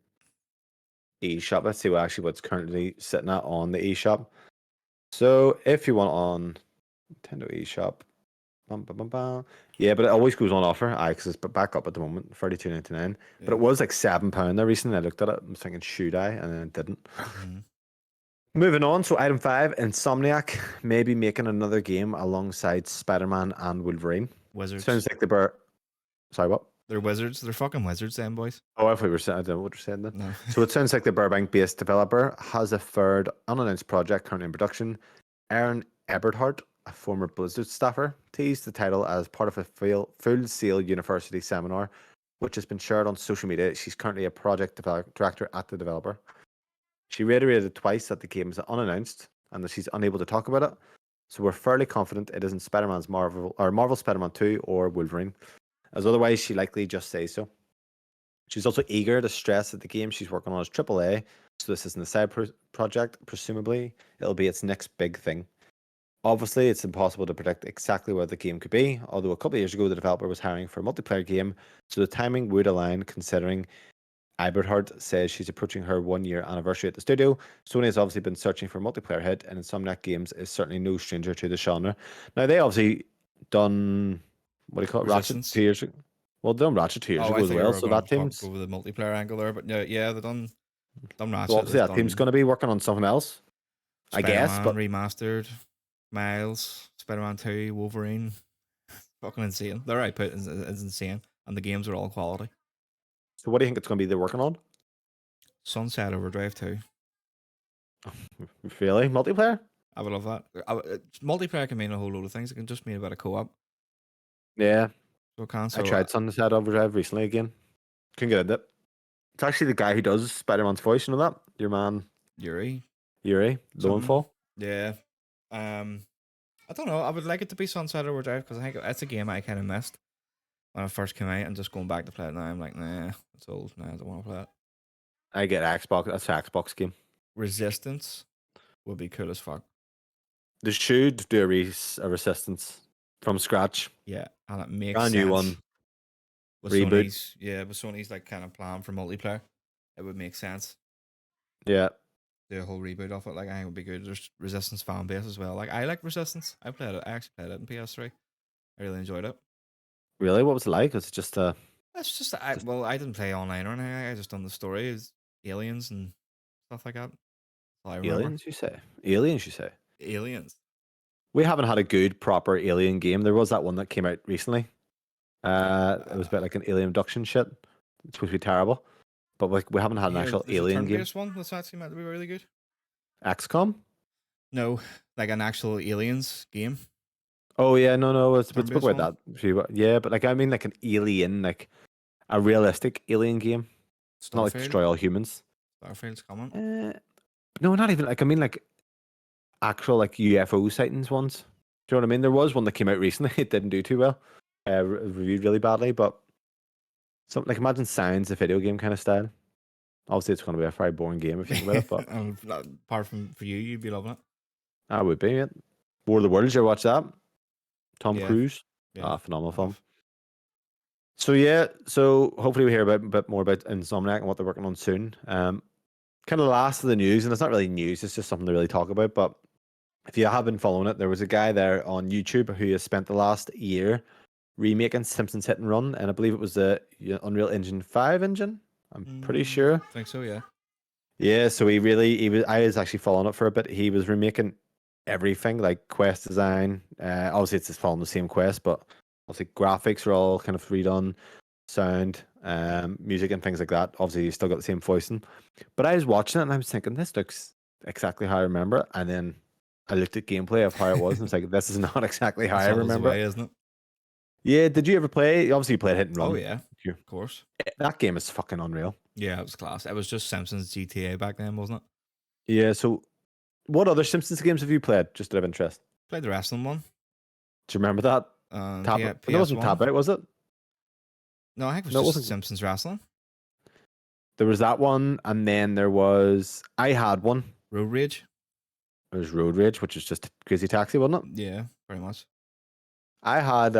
eShop. Let's see what's currently sitting at on the eShop. So if you want on Nintendo eShop, Bum, bum, bum, bum. Yeah, but it always goes on offer. Because it's back up at the moment, 32.99. But Yeah. it was like £7 there recently. I looked at it. I was thinking, should I? And then it didn't. Mm-hmm. Moving on, so item 5, Insomniac may be making another game alongside Spider-Man and Wolverine. Wizards. Sounds like Sorry, what? They're wizards. They're fucking wizards, them boys. Oh, I thought you were saying, I don't know what you're saying then. No. So it sounds like the Burbank-based developer has a third unannounced project currently in production. Aaron Eberhardt, a former Blizzard staffer, teased the title as part of a Full Sail University seminar, which has been shared on social media. She's currently a project director at the developer. She reiterated twice that the game is unannounced and that she's unable to talk about it. So we're fairly confident it isn't Spider-Man's Marvel Spider-Man 2 or Wolverine, as otherwise she likely just says so. She's also eager to stress that the game she's working on is AAA, so this isn't a side project. Presumably, it'll be its next big thing. Obviously, it's impossible to predict exactly where the game could be, although a couple of years ago the developer was hiring for a multiplayer game, so the timing would align considering Eberhard says she's approaching her 1 year anniversary at the studio. Sony has obviously been searching for a multiplayer hit, and Insomniac Games is certainly no stranger to the genre. Now, they obviously done, what do you call it, Ratchet Resistance. 2 years ago. Well, they done Ratchet 2 years Oh, ago I as think we well, were so going that to team's, go with the multiplayer angle there, but yeah, they've done so Ratchet. obviously They've that team's done going to be working on something else, I guess, Spider-Man but remastered, Miles, Spider-Man 2, Wolverine. Fucking insane. Their output is insane, and the games are all quality. so what do you think it's going to be they're working on? Sunset Overdrive 2. Really? Multiplayer? I would love that. Multiplayer can mean a whole load of things. It can just mean about a co-op. Yeah, So it can. I So tried Sunset Overdrive recently again. Couldn't get into it. It's actually the guy who does Spider-Man's voice, you know that? Your man, Yuri. Yuri, Something. Lowenfall. Yeah. I don't know. I would like it to be Sunset Overdrive because I think it's a game I kind of missed when it first came out, and just going back to play it now, I'm like, nah, it's old. Nah, I don't want to play it. I get Xbox. That's an Xbox game. Resistance would be cool as fuck. They should do a Resistance from scratch. Yeah, and it makes Brand sense. new one. With Reboot. Sony's like kind of plan for multiplayer, it would make sense. Yeah. The whole reboot of it, like I think it would be good. There's Resistance fan base as well. Like I like Resistance. I actually played it in PS3. I really enjoyed it. Really? What was it like? Was it just It's just I didn't play online or anything. I just done the story as aliens and stuff like that. That's all I remember. aliens, you say? Aliens, you say? Aliens. We haven't had a good, proper alien game. There was that one that came out recently. It was about like an alien abduction shit. It's supposed to be terrible. But like we haven't had an actual There's a alien game. turn-based one that's actually meant to be really good. XCOM? No, like an actual aliens game. Oh yeah, no. It's spoke Turn-based about that. Yeah, but like I mean like an alien, like a realistic alien game. Not like Starfield. destroy all humans. Starfield's coming. No, not even like I mean like actual like UFO sightings ones. Do you know what I mean? There was one that came out recently. It didn't do too well. Reviewed really badly, but something like imagine Science, a video game kind of style. Obviously, it's going to be a very boring game if you think about it, but Apart from for you, you'd be loving it. I would be. Yeah. War of the Worlds. You ever watch that? Tom Yeah. Cruise. Yeah, Phenomenal film. So yeah, so hopefully we hear a bit more about Insomniac and what they're working on soon. Kind of last of the news, and it's not really news; it's just something to really talk about. But if you have been following it, there was a guy there on YouTube who has spent the last year remaking Simpsons Hit and Run, and I believe it was the Unreal Engine 5 engine. I'm pretty sure. I think so, yeah. Yeah, so he was. I was actually following it for a bit. He was remaking everything, like quest design. Obviously, it's just following the same quest, but obviously graphics are all kind of redone, sound, music, and things like that. Obviously, you still got the same voicing. But I was watching it and I was thinking, this looks exactly how I remember it. And then I looked at gameplay of how it was, and it's like, this is not exactly how I remember Way, it. isn't it? Yeah, did you ever play? Obviously, you played Hit and Run. Oh yeah, of course. That game is fucking unreal. Yeah, it was class. It was just Simpsons GTA back then, wasn't it? Yeah. So, what other Simpsons games have you played? Just out of interest. Played the wrestling one. Do you remember that? It wasn't Tap Out, was it? No, I think it was just Simpsons wrestling. There was that one, and then there was I had one. Road Rage. It was Road Rage, which is just Crazy Taxi, wasn't it? Yeah, very much. I had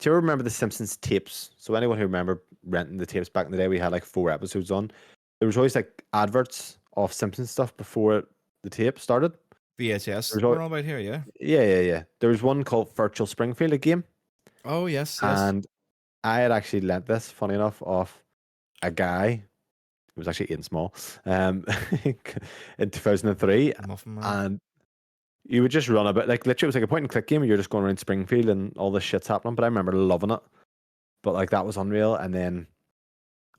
do you remember the Simpsons tapes? So anyone who remember renting the tapes back in the day, we had like 4 episodes on. There was always like adverts of Simpsons stuff before the tape started. VHS There's we're al- on about here, yeah. yeah. There was one called Virtual Springfield, a game, Oh yes, yes. and I had actually lent this, funny enough, off a guy who was actually in small, in 2003, The Muffin Man. and you would just run a bit like literally it was like a point and click game where you're just going around Springfield and all this shit's happening. But I remember loving it. But like that was unreal. And then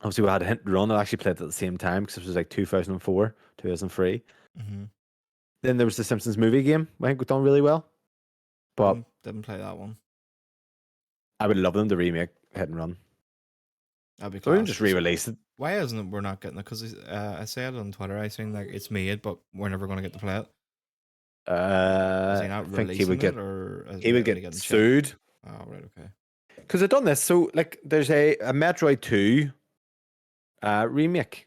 obviously we had a hit and run. I actually played it at the same time because this was like 2004, 2003. Mm-hmm. Then there was the Simpsons movie game. I think we done really well. But Didn't play that one. I would love them to remake Hit and Run. That'd be Or even class. just re-release it. Why isn't it we're not getting it? Because I said on Twitter, I think like it's made, but we're never going to get to play it. Is he I not think he would releasing get it, or is he would really get getting sued. Oh, right, okay. Because I've done this. So like there's a Metroid 2 remake.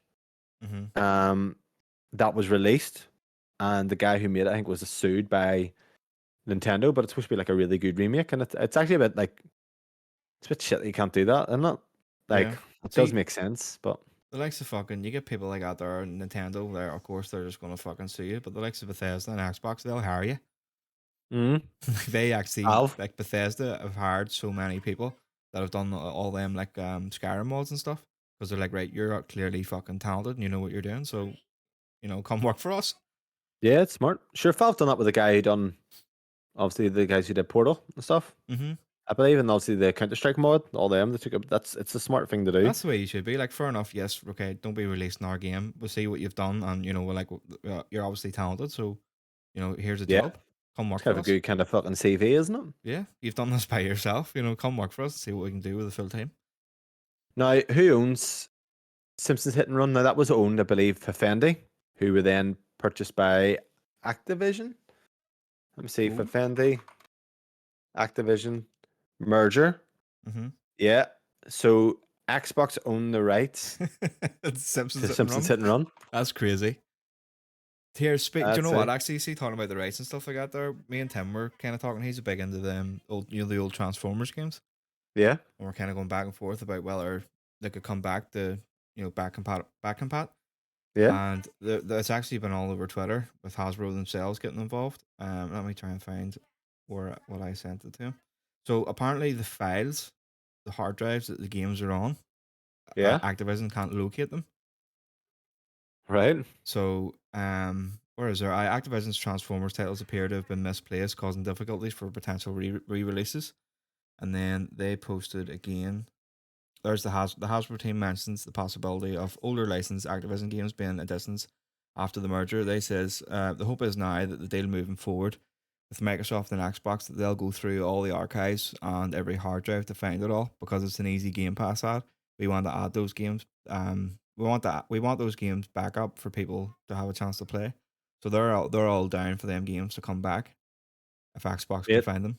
Mm-hmm. That was released, and the guy who made it, I think, was sued by Nintendo. But it's supposed to be like a really good remake, and it's actually a bit like it's a bit shit that you can't do that, isn't it? Like Yeah. it does See, make sense, but the likes of fucking, you get people like out there, Nintendo, there, of course, they're just going to fucking sue you. But the likes of Bethesda and Xbox, they'll hire you. mm, They actually, Valve, like Bethesda, have hired so many people that have done all them like Skyrim mods and stuff because they're like, right, you're clearly fucking talented and you know what you're doing, so come work for us. yeah, it's smart. Sure, Valve done that with the guy who done obviously the guys who did Portal and stuff. Mm-hmm. I believe, and obviously the Counter Strike mod, all them. They took it. It's a smart thing to do. That's the way you should be. Like, fair enough. Yes, okay. Don't be releasing our game. We'll see what you've done, and we're like, you're obviously talented, so here's a Yeah, job. Come work it's kind for of a us. good kind of fucking CV, isn't it? Yeah, you've done this by yourself. Come work for us. See what we can do with a full team. Now, who owns Simpsons Hit and Run? Now that was owned, I believe, Vivendi, who were then purchased by Activision. Let me see, Ooh. Vivendi, Activision merger. Mm-hmm. Yeah, so Xbox owned the rights Simpsons to Hit and Simpsons Run. Hit and Run. That's crazy. Here, do you That's know what? it. Actually, see, talking about the rights and stuff like that, there, me and Tim were kind of talking. He's a big into them old, the old Transformers games, Yeah, and we're kind of going back and forth about whether they could come back to, back compat. yeah. And it's actually been all over Twitter with Hasbro themselves getting involved. Let me try and find what I sent it to. So apparently the files, the hard drives that the games are on, Yeah, Activision can't locate them. right. So where is there? Activision's Transformers titles appear to have been misplaced, causing difficulties for potential re-releases. And then they posted again. There's the Hasbro team mentions the possibility of older licensed Activision games being a distance after the merger. They says the hope is now that the deal moving forward with Microsoft and Xbox that they'll go through all the archives and every hard drive to find it all because it's an easy Game Pass ad. We want to add those games. We want those games back up for people to have a chance to play. So they're all down for them games to come back if Xbox can It, find them.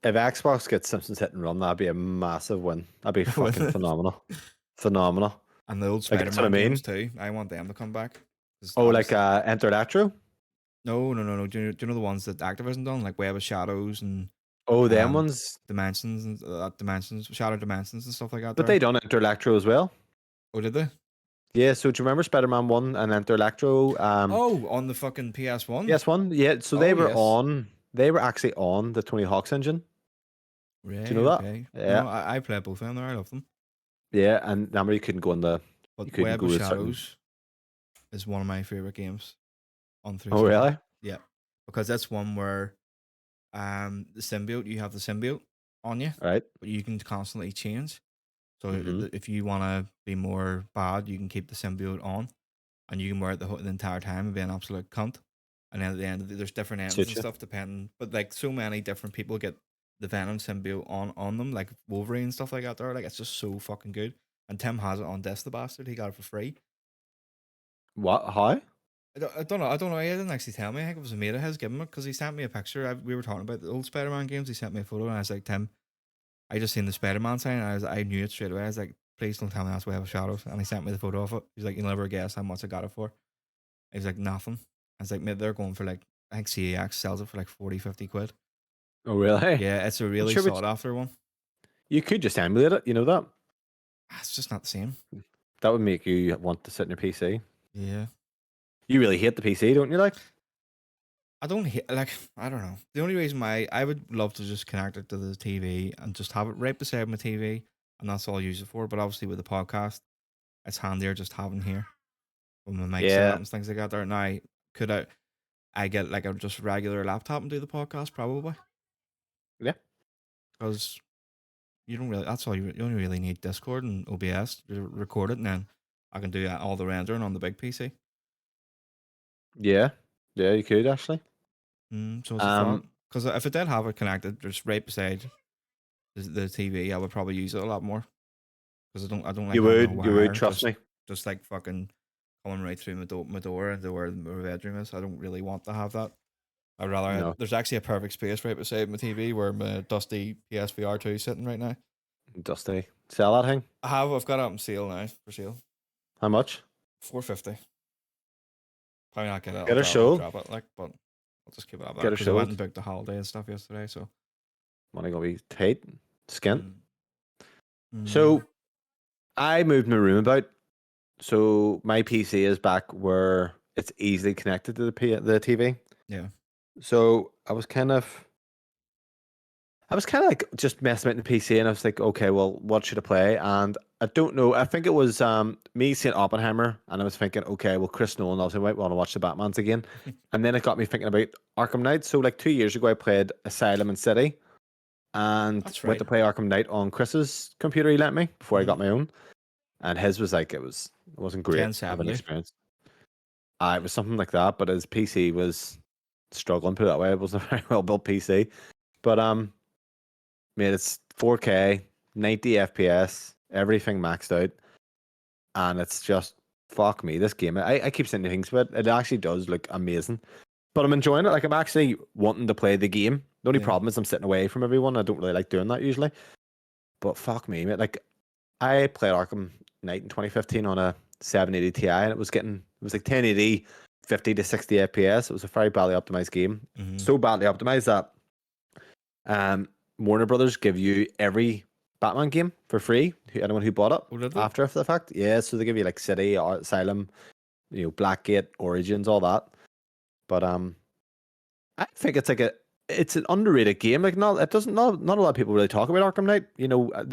if Xbox gets Simpsons Hit and Run, that'd be a massive win. That'd be fucking phenomenal. Phenomenal. And the old Like that's what I Spider-Man mean. games too. I want them to come back. Oh, like Enter Electro? No. Do you know the ones that Activision done, like Web of Shadows and Oh, them um ones. Dimensions and Shadow Dimensions and stuff like that? But There. they done Enter Electro as well. Oh, did they? Yeah, so do you remember Spider-Man 1 and Enter Electro? Oh, on the fucking PS1. PS1? Yeah, so Oh yes. they were actually on the Tony Hawk's engine. Do you Right. know that? Okay. Yeah. No, I play both of them. There, I love them. Yeah, and remember you couldn't go in you But couldn't Web go of to certain. Shadows is one of my favorite games on Oh 360. really? Yeah, because that's one where the symbiote, you have the symbiote on you, Right. but you can constantly change. So Mm-hmm. if you want to be more bad, you can keep the symbiote on, and you can wear it the entire time and be an absolute cunt. And then at the end, there's different ends Suit and you. stuff depending. But like so many different people get the Venom symbiote on them, like Wolverine and stuff like that. There, like it's just so fucking good. And Tim has it on disc, the bastard. He got it for free. What? How? I don't know. I don't know. He didn't actually tell me. I think it was a mate of his giving me because he sent me a picture. We were talking about the old Spider-Man games. He sent me a photo, and I was like, Tim, I just seen the Spider-Man sign. And I knew it straight away. I was like, please don't tell me that's Web of Shadows. And he sent me the photo of it. He's like, you'll never guess how much I got it for. He's like, nothing. I was like, mate, they're going for like, I think CAX sells it for like 40-50 quid. Oh really? Yeah, it's a really Sure, but sought after one. you could just emulate it. You know that? It's just not the same. That would make you want to sit in your PC. Yeah. You really hate the PC, don't you? Like, I don't like. I don't know. The only reason why I would love to just connect it to the TV and just have it right beside my TV, and that's all I use it for. But obviously with the podcast, it's handier just having here with my mic set up Yeah, and things like that. There now, could I get like a just regular laptop and do the podcast probably yeah, because you don't really. That's all you only really need Discord and OBS to record it, and then I can do all the rendering on the big PC. yeah, yeah. You could actually. So it's a thought Um, because if I did have it connected just right beside the TV, I would probably use it a lot more because I don't like having a you would wire trust me. just like fucking coming right through my door into where my bedroom is. I don't really want to have that. I'd rather No, there's actually a perfect space right beside my TV where my dusty PSVR 2 is sitting right now. Dusty. Sell that thing. I've got it on sale now for sale. How much? 450. Probably not get it. Get her I'll sold. drop it like, but I'll just keep it up there Get her because I went and sold. booked the holiday and stuff yesterday. So Money gonna be tight. Skint. mm, mm, So I moved my room about. So my PC is back where it's easily connected to the TV. yeah, So I was kind of like just messing with the PC, and I was like, okay, well, what should I play? And I don't know. I think it was me seeing Oppenheimer, and I was thinking, okay, well, Chris Nolan also might want to watch the Batmans again, and then it got me thinking about Arkham Knight. So like 2 years ago, I played Asylum and City, and that's went right. to play Arkham Knight on Chris's computer. He let me before I Mm-hmm. got my own, and his was like it wasn't great of an 1070. experience. It was something like that, but his PC was struggling. Put it that way, it wasn't a very well built PC, but mate, it's 4K, 90 FPS, everything maxed out, and it's just fuck me. This game, I keep saying things, but it actually does look amazing. But I'm enjoying it. Like I'm actually wanting to play the game. The only Yeah. problem is I'm sitting away from everyone. I don't really like doing that usually. But fuck me, mate. Like I played Arkham Knight in 2015 on a 780 Ti, and it was like 1080, 50 to 60 FPS. It was a very badly optimized game. Mm-hmm. So badly optimized that um, Warner Brothers give you every Batman game for free. Anyone who bought it Oh, did they? after the fact, yeah. So they give you like City, Asylum, Blackgate, Origins, all that. But I think it's an underrated game. Like not a lot of people really talk about Arkham Knight,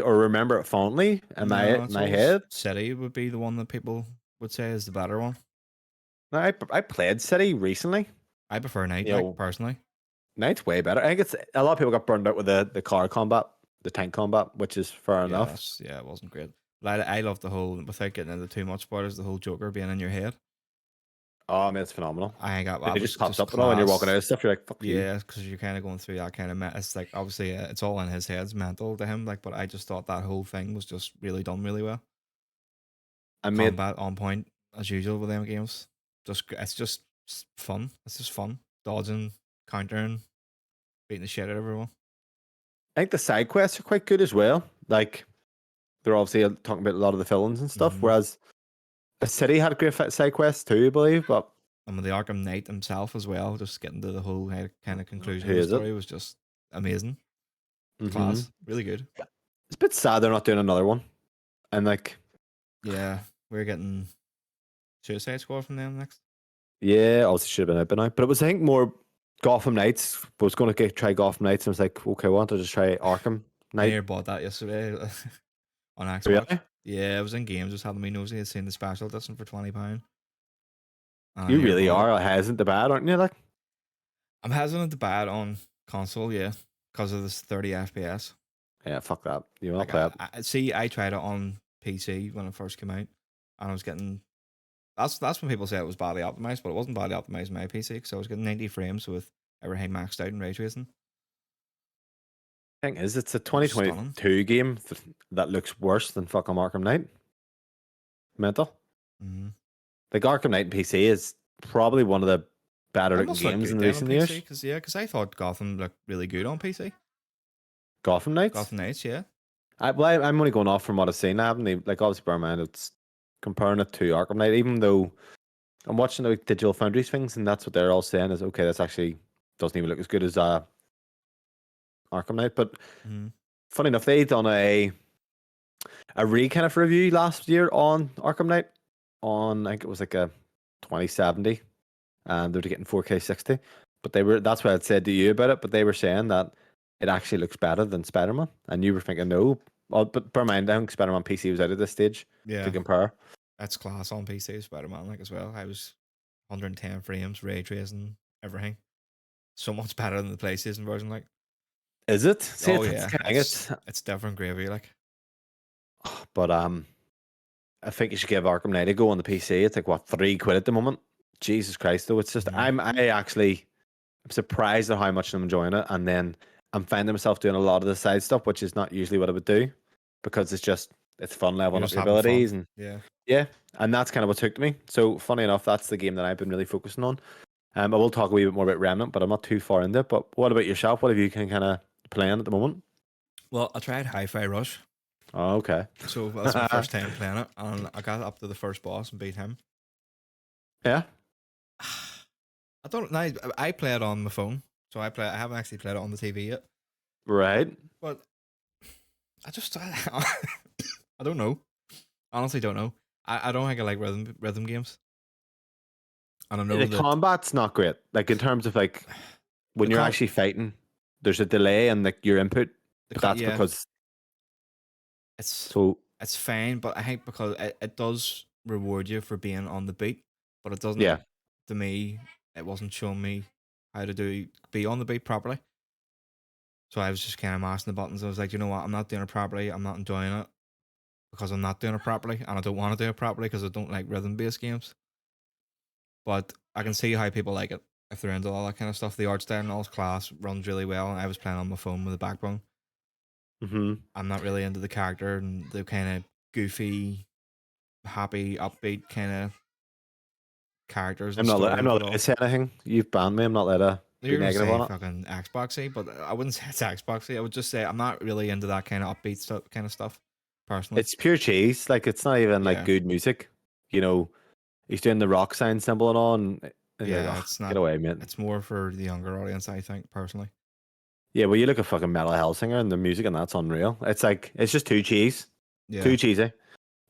or remember it fondly in No, my it's my always head. City would be the one that people would say is the better one. Now, I played City recently. I prefer Night, You like know, personally. Knight's way better. I think it's a lot of people got burned out with the car combat, the tank combat, which is fair enough. Yeah, it wasn't great. But I love the whole, without getting into too much spoilers, the whole Joker being in your head. Oh man, it's phenomenal. That It just was pops just up and all when you're walking out class. of stuff. You're like, fuck you. Yeah, because you're kind of going through that kind of it's like obviously it's all in his head, it's mental to him. Like, but I just thought that whole thing was just really done really well. I made Combat on point as usual with them games. It's just fun. It's just fun dodging, countering, beating the shit out of everyone. I think the side quests are quite good as well. Like they're obviously talking about a lot of the villains and stuff. Mm-hmm. Whereas the city had great side quests too, I believe. But And with the Arkham Knight himself as well, just getting to the whole kind of conclusion who of the is it? story was just amazing. Mm-hmm. Class. Really good. It's a bit sad they're not doing another one. And like, Yeah, we're getting Suicide Squad from them next. yeah, obviously should have been out. But it was I think more Gotham Knights. I was going to try Gotham Knights, and I was like, okay, why don't I just try Arkham I Knight? nearly bought that yesterday on Xbox. Really? Yeah, it was in games, just having me nosy. I'd seen the special edition for £20. And I You nearly really bought it. are hesitant to bad, aren't you? Like, I'm hesitant to buy it on console, yeah, because of this 30 FPS. yeah, fuck that. You will Like, play it. I tried it on PC when it first came out, and I was getting. That's when people say it was badly optimized, but it wasn't badly optimized in my PC because I was getting 90 frames with everything maxed out in ray tracing. Thing is, it's a It was stunning. 2022 game that looks worse than fucking Arkham Knight. Mental. Mm-hmm. Like Arkham Knight PC is probably one of the better It looking must look games good in then on recent PC years. because I thought Gotham looked really good on PC. Gotham Knights. Gotham Knights, yeah. I'm only going off from what I've seen. I haven't like obviously bear in mind it's comparing it to Arkham Knight, even though I'm watching the Digital Foundries things, and that's what they're all saying is okay. That's actually doesn't even look as good as Arkham Knight. But Mm-hmm. funny enough, they done a kind of review last year on Arkham Knight on I think it was like a 2070, and they're getting 4K 60. but that's what I'd said to you about it. But they were saying that it actually looks better than Spider-Man, and you were thinking no. But bear in mind, I think Spider-Man PC was out at this stage to Yeah, compare. that's class on PC, Spider-Man, like as well. I was 110 frames, ray tracing, everything. So much better than the PlayStation version, like. Is it? See, Oh that's yeah, kind of it. it's different gravy, like. But I think you should give Arkham Knight a go on the PC. It's like what, £3 at the moment. Jesus Christ, though. It's just Mhm. I'm surprised at how much I'm enjoying it, and then I'm finding myself doing a lot of the side stuff, which is not usually what I would do, because it's fun You're leveling up just your having fun. abilities, and Yeah. yeah, and that's kind of what took me. So funny enough, that's the game that I've been really focusing on. I will talk a wee bit more about Remnant, but I'm not too far into it. But what about yourself? What have you kind of playing at the moment? Well, I tried Hi-Fi Rush, Oh, okay. so that's my first time playing it, and I got up to the first boss and beat him. Yeah. I don't know. I play it on my phone, so I haven't actually played it on the TV yet. Right. But I just I don't know. Honestly, don't know. I don't think I like rhythm games, and I know The that combat's not great. Like in terms of like when the you're actually fighting, there's a delay in like your input, but that's yeah, because it's so it's fine, but I think because it does reward you for being on the beat, but it doesn't. yeah. To me, it wasn't showing me how to be on the beat properly. So I was just kind of mashing the buttons. I was like, you know what? I'm not doing it properly. I'm not enjoying it because I'm not doing it properly, and I don't want to do it properly because I don't like rhythm based games. But I can see how people like it if they're into all that kind of stuff. The art style and all class runs really well. And I was playing on my phone with a backbone. Mm-hmm. I'm not really into the character and the kind of goofy, happy, upbeat kind of characters and story I'm of not it allowed to all. say anything. You've banned me. I'm not allowed to be You're gonna negative say on it. fucking Xboxy, but I wouldn't say it's Xboxy. I would just say I'm not really into that kind of upbeat stuff, kind of stuff, personally. It's pure cheese. Like it's not even like Yeah, good music. You know, he's doing the rock sign symbol and all, and you're like, yeah. oh, It's get not. away, mate. It's more for the younger audience, I think, personally. Yeah, well, you look at fucking Metal Hellsinger and the music, and that's unreal. It's like it's just too Yeah, too cheesy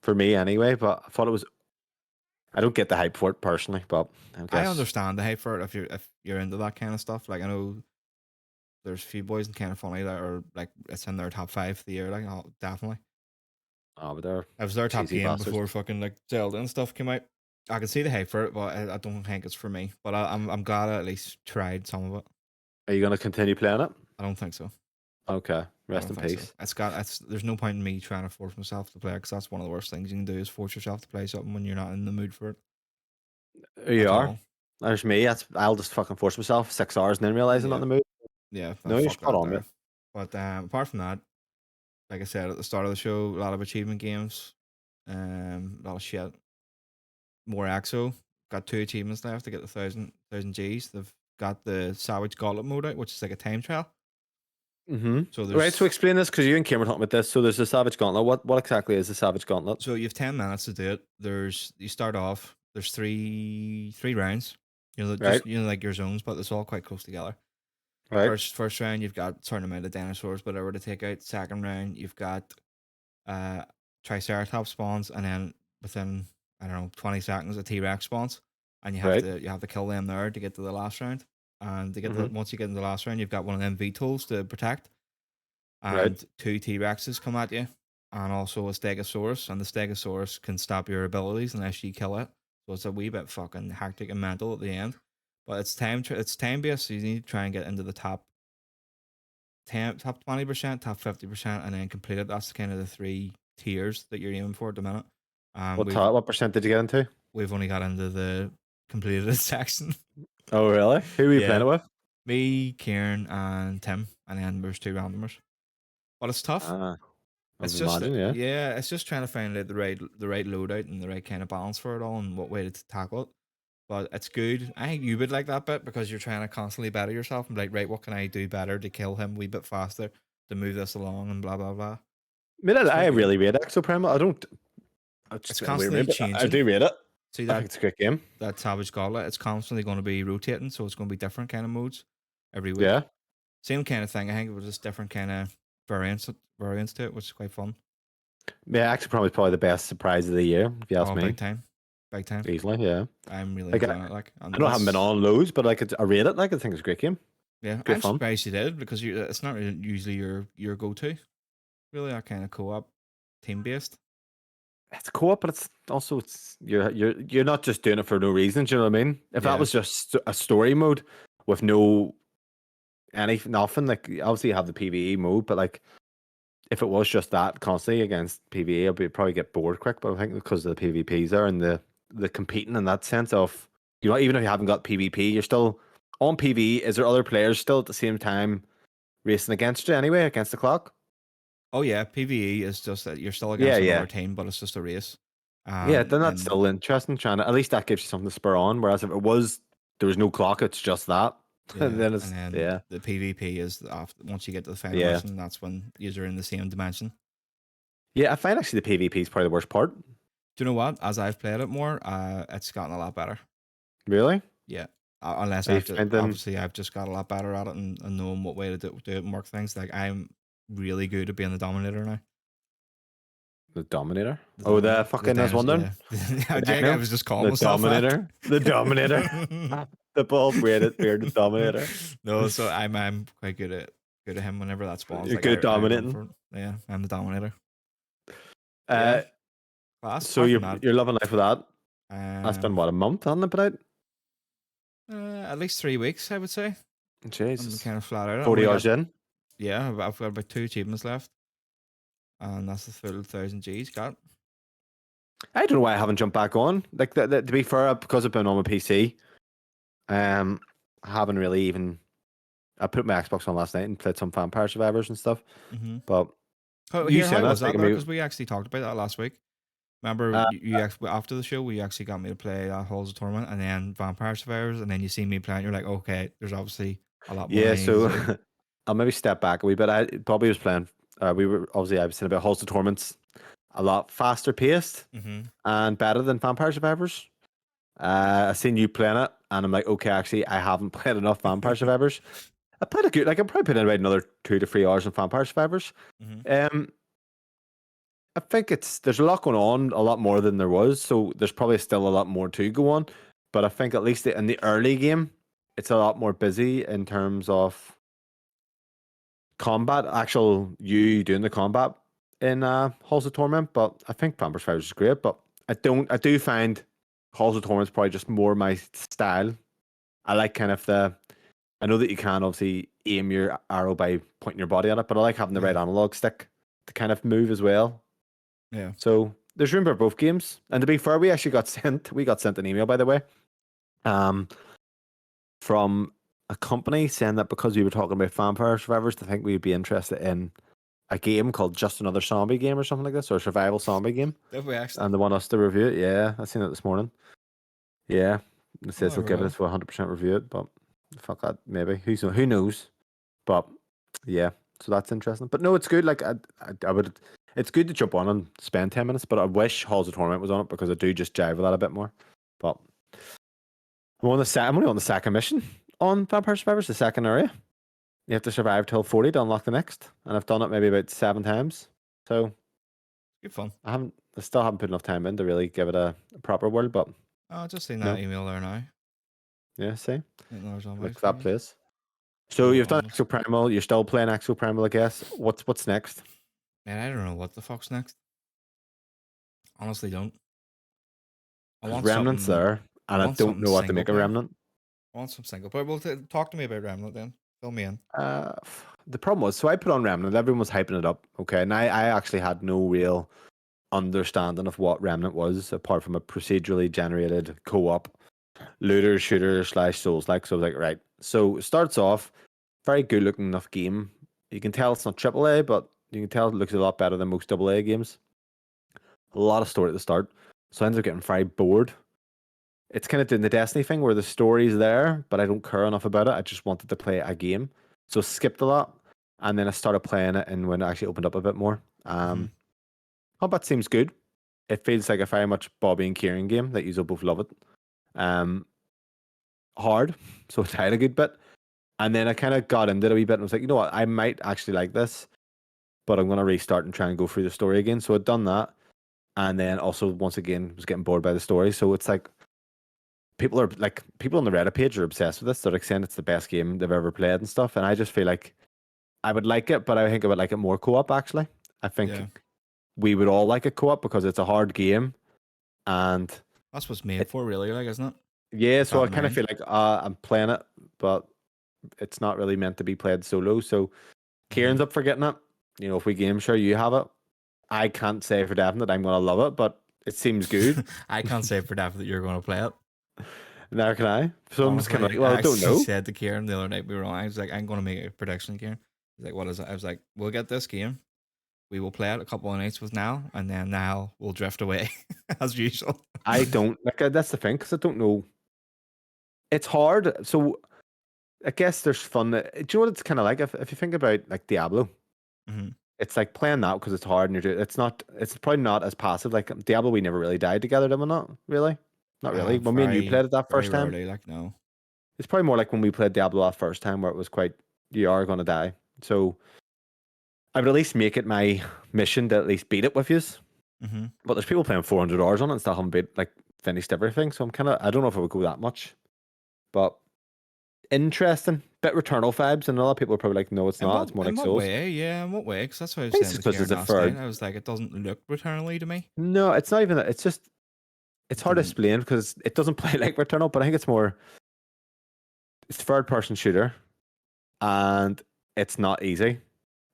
for me anyway. But I thought it was. I don't get the hype for it personally, but I I guess understand the hype for it if you're into that kind of stuff. Like I know there's a few boys in Kind of Funny that are like it's in their top 5 of the year. Like oh, definitely, oh, but they're it was their top cheesy game bastards. before fucking like Zelda and stuff came out. I can see the hype for it, but I don't think it's for me. But I'm glad I at least tried some of it. Are you gonna continue playing it? I don't think so. Okay, I rest don't in think so. peace. There's no point in me trying to force myself to play because that's one of the worst things you can do is force yourself to play something when you're not in the mood for it Here you at are. all. There's me. I'll just fucking force myself 6 hours and then realize I'm not Yeah, in the mood. yeah. No, you're Fuck spot that on, mate. there. But apart from that, like I said at the start of the show, a lot of achievement games, a lot of shit. More EXO. Got 2 achievements left to get the thousand Gs. They've got the Savage Gauntlet mode out, which is like a time trial. So Right. So there's explain this because you and Kim were talking about this. So there's the Savage Gauntlet. What exactly is the Savage Gauntlet? so you have 10 minutes to do it. You start off. There's three rounds. Right. Like your zones, but it's all quite close together. Right. First round, you've got a certain amount of dinosaurs, whatever to take out. Second round, you've got uh Triceratops spawns, and then within I don't know 20 seconds, a T Rex spawns, and Right. you have to kill them there to get to the last round. And to get Mm-hmm. once you get in the last round, you've got one of them V tools to protect, Right. and 2 T Rexes come at you, and also a Stegosaurus, and the Stegosaurus can stop your abilities unless you kill it. So it's a wee bit fucking hectic and mental at the end. But it's time based, so you need to try and get into the top 20%, top 50%, and then complete it. That's kind of the 3 tiers that you're aiming for at the minute. What percent did you get into? We've only got into the completed section. Oh, really? Who were you playing Yeah, it with? me, Kieran, and Tim, and then there's 2 randomers. But it's tough. Ah, I It's would just imagine, yeah. yeah, it's just trying to find out the right loadout and the right kind of balance for it all and what way to tackle it. But it's good. I think you would like that bit because you're trying to constantly better yourself and be like, right, what can I do better to kill him a wee bit faster to move this along and blah blah blah. I mean, It's I quite good. really rate exoprimal. I don't. It's It's just a bit weird, constantly maybe, but I changing. do rate it. See I think it's a great game. that Savage Gauntlet, it's constantly going to be rotating, so it's going to be different kind of modes every week. Yeah. Same kind of thing. I think it was just different kind of variants to it, which is quite fun. Yeah, actually, probably the best surprise of the year, if you ask Oh, big me. time. big time. easily. Yeah, I'm really like enjoying it. Like, I and know I haven't been this, on loads, but like I rate it. Like I think it's a great game. yeah, Great I'm fun. surprised you did because it's not usually your go to. Really, that kind of co-op, team based. It's co-op, but it's also you're not just doing it for no reason. Do you know what I mean? If that Yeah. was just a story mode with nothing, like obviously you have the PVE mode, but like if it was just that constantly against PVE, I'd probably get bored quick. But I think because of the PvPs there and the competing in that sense of even if you haven't got PvP, you're still on PvE. Is there other players still at the same time racing against you anyway against the clock? Oh yeah, PVE is just that you're still Yeah, against another yeah. team, but it's just a race. Yeah, then that's And still interesting. Trying to at least that gives you something to spur on. Whereas if there was no clock, it's just that. yeah, then and it's then the PvP is after once you get to the final yeah, mission, that's when you're in the same dimension. yeah. I find actually the PvP is probably the worst part. Do you know what? As I've played it more, it's gotten a lot better. Really? Yeah. Unless Are you I've just finding obviously I've just got a lot better at it and knowing what way to do it and work things. Like I'm really good at being the dominator now. the Dominator? Oh, the The fucking I was Dennis, wondering. yeah. The Jake, I Techno? was just calling The myself that. Dominator? The Dominator? The bald bearded Dominator. No, so I'm quite good at him whenever that spawns. You're Like good I run dominating. for it. Yeah, I'm the dominator. But yeah, Uh, class. so Apart you're from that, you're loving life with that. That's been um, what, a month, hasn't it, been out? at least 3 weeks, I would say. I'm Jesus. kind of flat out. I 40 only hours got in. yeah, I've got about 2 achievements left, and that's the full 1,000 Gs got. I don't know why I haven't jumped back on. Like to be fair, because I've been on my PC, I haven't really even. I put my Xbox on last night and played some Vampire Survivors and stuff. Mm-hmm. But you Here, how saying was that's that making there? me. Because we actually talked about that last week. Remember, Uh, you actually, after the show, we actually got me to play Halls of Torment and then Vampire Survivors, and then you see me playing. You're like, okay, there's obviously a lot more yeah, I need to so do. I'll maybe step back a wee bit. Bobby was playing. We were obviously I was saying about Halls of Torments, a lot faster paced Mm-hmm. and better than Vampire Survivors. I seen you playing it, and I'm like, okay, actually, I haven't played enough Vampire Survivors. I played a good, like, I probably put in about another 2 to 3 hours in Vampire Survivors. Mm-hmm. I think there's a lot going on, a lot more than there was, so there's probably still a lot more to go on. But I think at least in the early game, it's a lot more busy in terms of combat, actual you doing the combat in Halls of Torment. But I think Vampire Survivors is great, but I do find Halls of Torment is probably just more my style. I like kind of I know that you can obviously aim your arrow by pointing your body at it, but I like having the right Yeah. analog stick to kind of move as well. Yeah. So there's room for both games. And to be fair, we got sent an email, by the way, from a company saying that because we were talking about Vampire Survivors, they think we'd be interested in a game called Just Another Zombie Game or something like this, or a survival zombie game. Did we actually? And they want us to review it. Yeah, I seen it this morning. Yeah. It Oh, says there they'll we give go. us for 100% review it, but fuck that, maybe. Who knows? But yeah, so that's interesting. But no, it's good. Like I would, it's good to jump on and spend 10 minutes. But I wish Halls of Torment was on it because I do just jive with that a bit more. But I'm only on the second mission on Vampire Survivors, the second area. You have to survive till 40 to unlock the next, and I've done it maybe about 7 times. So Good fun. I still haven't put enough time in to really give it a proper whirl. But Oh, just seen that no, email there now. yeah, see, There's on my like that face. place. So Oh, you've done almost. exoprimal. You're still playing exoprimal, I guess. What's next? Man, I don't know what the fuck's next. Honestly, don't. I Because want Remnant's something. there, I and I want don't something know what to single make of player. Remnant. I want some single player. Well, talk to me about Remnant then. Fill me in. The problem was, so I put on Remnant. Everyone was hyping it up. Okay, and I actually had no real understanding of what Remnant was, apart from a procedurally generated co-op looter shooter slash souls like. So I was like, right. So it starts off very good looking enough game. You can tell it's not AAA, but you can tell it looks a lot better than most AA games. A lot of story at the start, so I ended up getting very bored. It's kind of doing the Destiny thing where the story's there, but I don't care enough about it. I just wanted to play a game, so skipped a lot, and then I started playing it, and when it actually opened up a bit more, Mm-hmm. combat seems good. It feels like a very much Bobby and Kieran game that you will both love it. Hard, so it died a good bit, and then I kind of got into it a wee bit, and was like, you know what, I might actually like this, but I'm gonna restart and try and go through the story again. So I'd done that. and then also once again was getting bored by the story. So it's like people on the Reddit page are obsessed with this. They're like saying it's the best game they've ever played and stuff. And I just feel like I would like it, but I think I would like it more co-op. Actually, I think we would all like it co-op because it's a hard game, and That's what's made for, really, like, isn't it? yeah. With So that I in kind of mind. feel like I'm playing it, but it's not really meant to be played solo. So Kieran's up for getting it. You know, if we game share, you have it. I can't say for definite I'm gonna love it, but it seems good. I can't say for definite that you're going to play it. Neither can I. So I'm just kind of Honestly, like, well, I I don't actually know. said to Kieran the other night we were on. I was like, I'm going to make a prediction, Kieran. He's like, what is it? I was like, we'll get this game. We will play it a couple of nights with Niall, and then Niall will drift away as usual. I don't like that's the thing because I don't know. It's hard. So I guess there's fun. Do you know what it's kind of like? If you think about like Diablo, Mm-hmm. it's like playing that because it's hard and you're doing. It's not. It's probably not as passive. Like Diablo, we never really died together, did we not? Really? Not really. When me and you Very, played it that very first time, rarely. Like, no. it's probably more like when we played Diablo that first time, where it was quite you are gonna die. So I would at least make it my mission to at least beat it with you. Mm-hmm. But there's people playing 400 hours on it and still haven't beat like finished everything. So I'm kind of I don't know if I would go that much, but interesting. Bit Returnal vibes, and a lot of people are probably like, no, it's not. It's more like In what Souls. way? Yeah, in what way? Because that's what I I was think it's saying just to because Kieran it's a last night. third. I was like, it doesn't look returnally to me. No, it's not even. It's just it's It hard to didn't. explain because it doesn't play like Returnal, but I think it's more it's third person shooter, and it's not easy,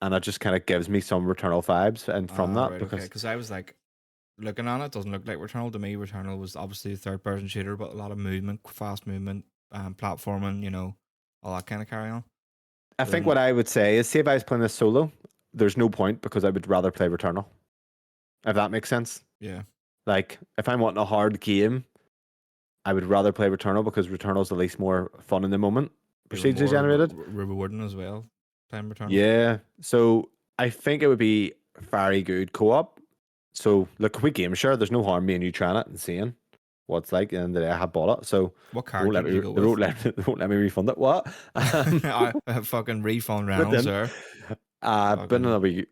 and it just kind of gives me some Returnal vibes, and from that Right, okay. because Because I was like, looking on it, doesn't look like Returnal to me. Returnal was obviously a third person shooter, but a lot of movement, fast movement, platforming, all that kind of carry on. I But think then, what I would say is, say if I was playing this solo, there's no point because I would rather play Returnal. If that makes sense. yeah. Like if I'm wanting a hard game, I would rather play Returnal because Returnal's at least more fun in the moment. They were Procedurally more generated. rewarding as well, playing Returnal. Yeah. So I think it would be very good co-op. So look, if we game share, there's no harm me and you trying it and seeing what it's like. And I have bought it, so What they won't character let did you me. go They won't with? let. They won't let me refund it. What? I fucking refund But Reynolds then, there. but Fucking no, we.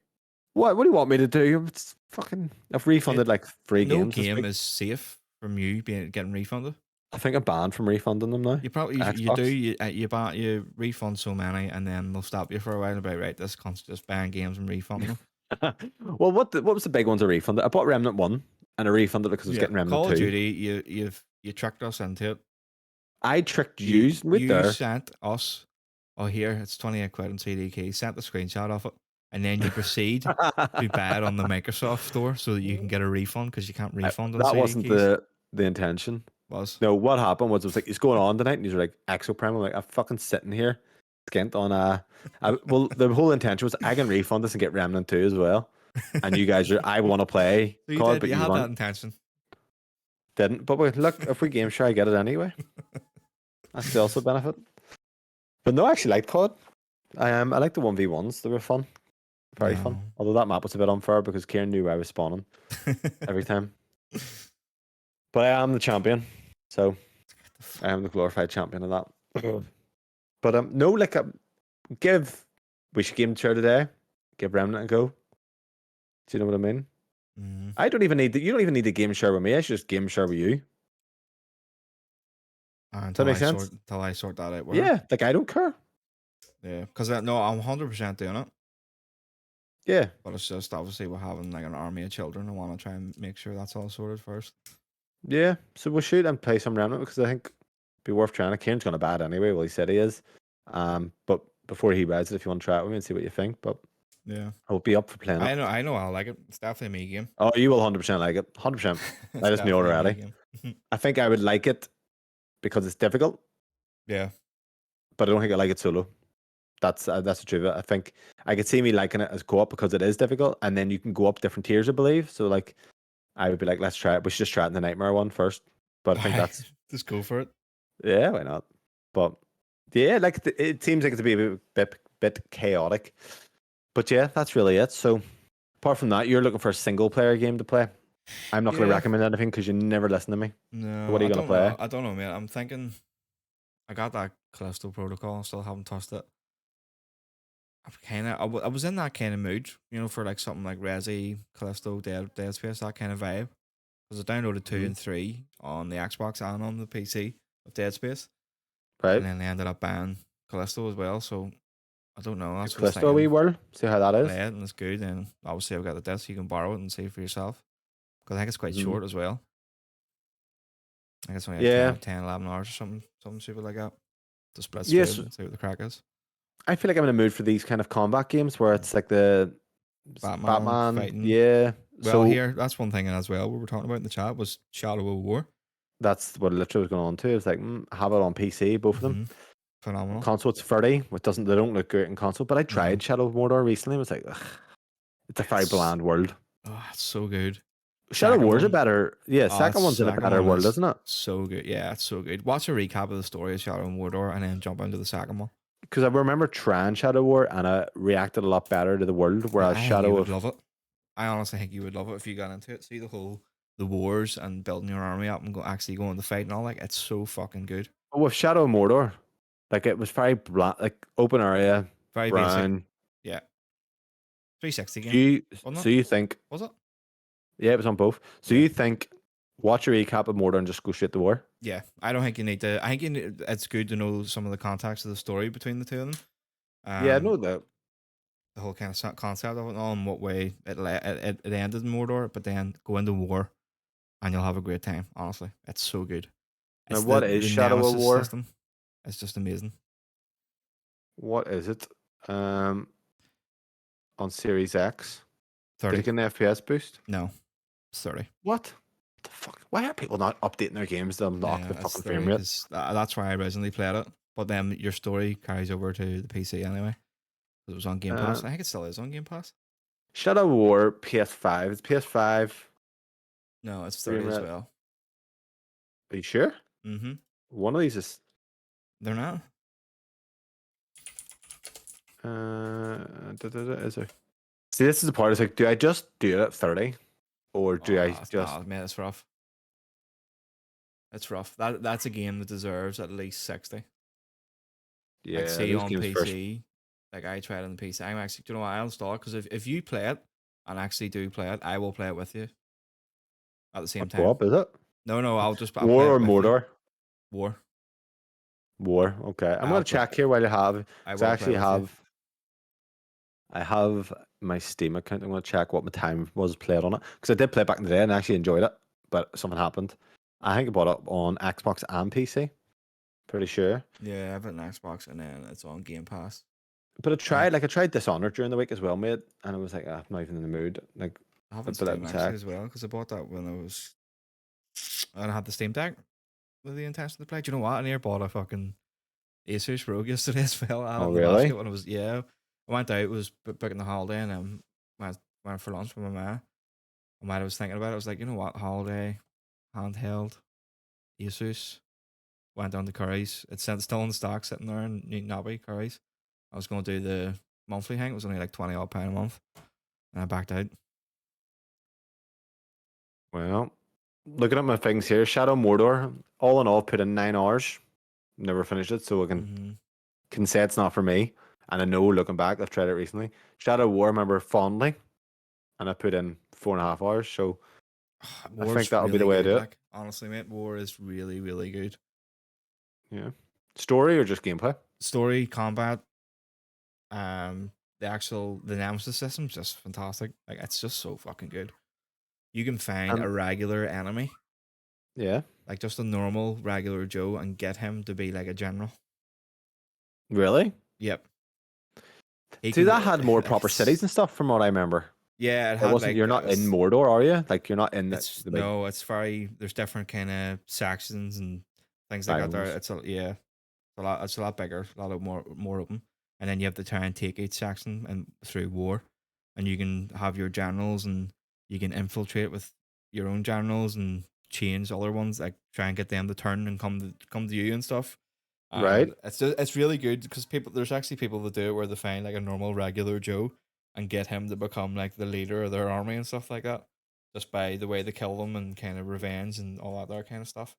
What do you want me to do? It's fucking. I've mate, refunded like 3 games this game week. is safe from you getting refunded. I think I'm banned from refunding them now. You probably you do Xbox. you refund so many and then they'll stop you for a while and be right. This cunt's just buying games and refunding them. Well, what was the big ones I refunded? I bought Remnant 1 and I refunded it because I was Yeah, getting Remnant Call of 2. Duty. You tricked us into it. I tricked You you right you there. sent us. Oh, here it's 28 quid on CD key. Sent the screenshot of it, and then you proceed to buy it on the Microsoft store so that you can get a refund because you can't refund on That CD wasn't keys. the intention. Was No, what happened was it was like he's going on tonight and he's like exoprimal. I'm like I'm fucking sitting here skint on well the whole intention was I can refund this and get Remnant 2 as well. And you guys are I want to play so you COD, did. but You you had that weren't intention. didn't. But wait, look, if we game share I get it anyway. That's the also benefit. But no, I actually liked COD. I like the 1v1s. They were fun. Very fun. No. Although that map was a bit unfair because Kieran knew I was spawning every time. But I am the champion. So I am the glorified champion of that. But no, like we should game share today. Give Remnant a go. Do you know what I mean? Mm. I don't even need you don't even need to game share with me. I should just game share with you. Does that make sense? Until I sort that out with her. Yeah, like I don't care. Yeah, because no, I'm 100% doing it. Yeah. But it's just obviously we're having like an army of children. I want to try and make sure that's all sorted first. Yeah. So we'll shoot and play some Remnant because I think it'd be worth trying. Kieran's gonna bad anyway. Well, he said he is. But before he buys it, if you want to try it with me and see what you think, but Yeah, I'll be up for playing it. I know, I'll like it. It's definitely a me game. Oh, you will 100% like it. 100%. It's That is me definitely a me already. game. I think I would like it because it's difficult, Yeah, but I don't think I like it solo. That's the truth of it. I think I could see me liking it as co-op because it is difficult, and then you can go up different tiers, I believe. So like, I would be like, let's try it. We should just try it in the Nightmare one first. But I think that's just go for it. yeah, why not? But yeah, like it seems like it's to be a bit chaotic. But yeah, that's really it. So apart from that, you're looking for a single player game to play. I'm not going to Yeah, recommend anything because you never listen to me. So no, what are I you going to don't play? know. I don't know, man. I'm thinking I got that Callisto Protocol. I still haven't touched it. I was in that kind of mood, for like something like Resi, Callisto, Dead Space, that kind of vibe. Because I downloaded 2 Mhm. and 3 on the Xbox and on the PC of Dead Space, and Right. then they ended up banning Callisto as well. So I don't know. Give That's what I was Callisto a wee thinking. whirl. See how that is. Play it and it's good. And obviously I've got the disc. You can borrow it and see for yourself. Because I think it's quite Mhm. short as well. I think it's only like Yeah. 10, 11 hours or something stupid like that. To split Yes. through and see what the crack is. I feel like I'm in a mood for these kind of combat games where it's like the Batman Batman. fighting. Yeah. Well, So here, that's one thing as well we were talking about in the chat was Shadow of War. that's what literally was going on too. It's like have it on PC, both of them. Mm-hmm. Phenomenal. Console it's 30, which they don't look great in console. But I No. tried Shadow of Mordor recently. It was like, ugh, it's a very bland world. Oh, it's so good. Shadow Second War's a one, better, yeah. Second one's in a second better one world, is isn't it? so good. Yeah, it's so good. Watch a recap of the story of Shadow and Mordor and then jump into the second one. Because I remember trying Shadow War and I reacted a lot better to the world, whereas I think you Shadow would of love it. I honestly think you would love it if you got into it. See the wars and building your army up and actually going to fight and all, like, it's so fucking good. with Shadow of Mordor, like it was very like open area, Very basic. brown. Yeah. 360 So game. you, Wasn't so it? you think, Was it? yeah, it was on both. So Yeah. you think, watch a recap of Mordor and just go straight to war? Yeah. I don't think you need to. I think it's good to know some of the context of the story between the two of them. Yeah, no doubt. The whole kind of concept of it all and what way it ended in Mordor, but then go into war and you'll have a great time. Honestly, it's so good. Now, It's what the is the Shadow of Nemesis War? system. It's just amazing. What is it? On Series X? Did 30. it get an FPS boost? No, it's 30. What the fuck? Why are people not updating their games to unlock the Yeah, it's fucking 30 frame rate? because that's why I originally played it. But then your story carries over to the PC anyway. It was on Game Pass. I think it still is on Game Pass. Shadow of War PS5. It's PS5 No, it's frame 30 as rate. well. Are you sure? Mm-hmm. One of these is. They're not. Is there? See, this is the part. It's like, do I just do it at 30, or do I just? Oh, man, it's rough. It's rough. That's a game that deserves at least 60. Yeah, Like, see those on games first. PC. Like, I tried on the PC. I'm actually, do you know what? I'll install it because if you play it and actually do play it, I will play it with you at the same time. Co-op, is it? No, I'll War play it or with you. Mordor? War. War. Okay, I'm I'll gonna play- check here while you have. I Because will I play actually with you. have. I have my Steam account. I'm gonna check what my time was played on it because I did play it back in the day and I actually enjoyed it, but something happened. I think I bought it on Xbox and PC. Pretty sure. Yeah, I have it on Xbox and then it's on Game Pass. But I tried Dishonored during the week as well, mate, and I was like, I'm not even in the mood. Like, I have it but Steam actually as well because I bought that when I had the Steam Deck with the intention to play. Do you know what? I near bought a fucking Asus Rogue yesterday as well. I had it Oh, in the really? basket when I was I went out, was booking the holiday and went for lunch with my ma. And while I was thinking about it, I was like, you know what, holiday, handheld, Asus. Went down to Curry's. It's still in stock, sitting there in Newton Abbey, Curry's. I was going to do the monthly thing. It was only like £20 odd a month, and I backed out. Well, looking at my things here, Shadow Mordor. All in all, put in 9 hours. Never finished it, so I can say it's not for me. And I know, looking back, I've tried it recently. Shadow War, I remember fondly, and I put in 4.5 hours. So I think that'll be the way to do it. Like, honestly, mate, War is really, really good. Yeah. Story or just gameplay? Story, combat, the Nemesis system is just fantastic. Like, it's just so fucking good. You can find a regular enemy. Yeah. Like just a normal regular Joe and get him to be like a general. Really? Yep. See, that had more proper cities and stuff from what I remember. Yeah, it wasn't. You're not in Mordor, are you? Like you're not in the big... No, it's there's different kind of sections and things like that. There, it's a lot bigger, a lot of more open. And then you have to try and take each section and through war, and you can have your generals and you can infiltrate with your own generals and change other ones, like try and get them to turn and come to you and stuff. Right. It's really good because there's actually people that do it where they find like a normal regular Joe and get him to become like the leader of their army and stuff like that, just by the way they kill them and kind of revenge and all that other kind of stuff.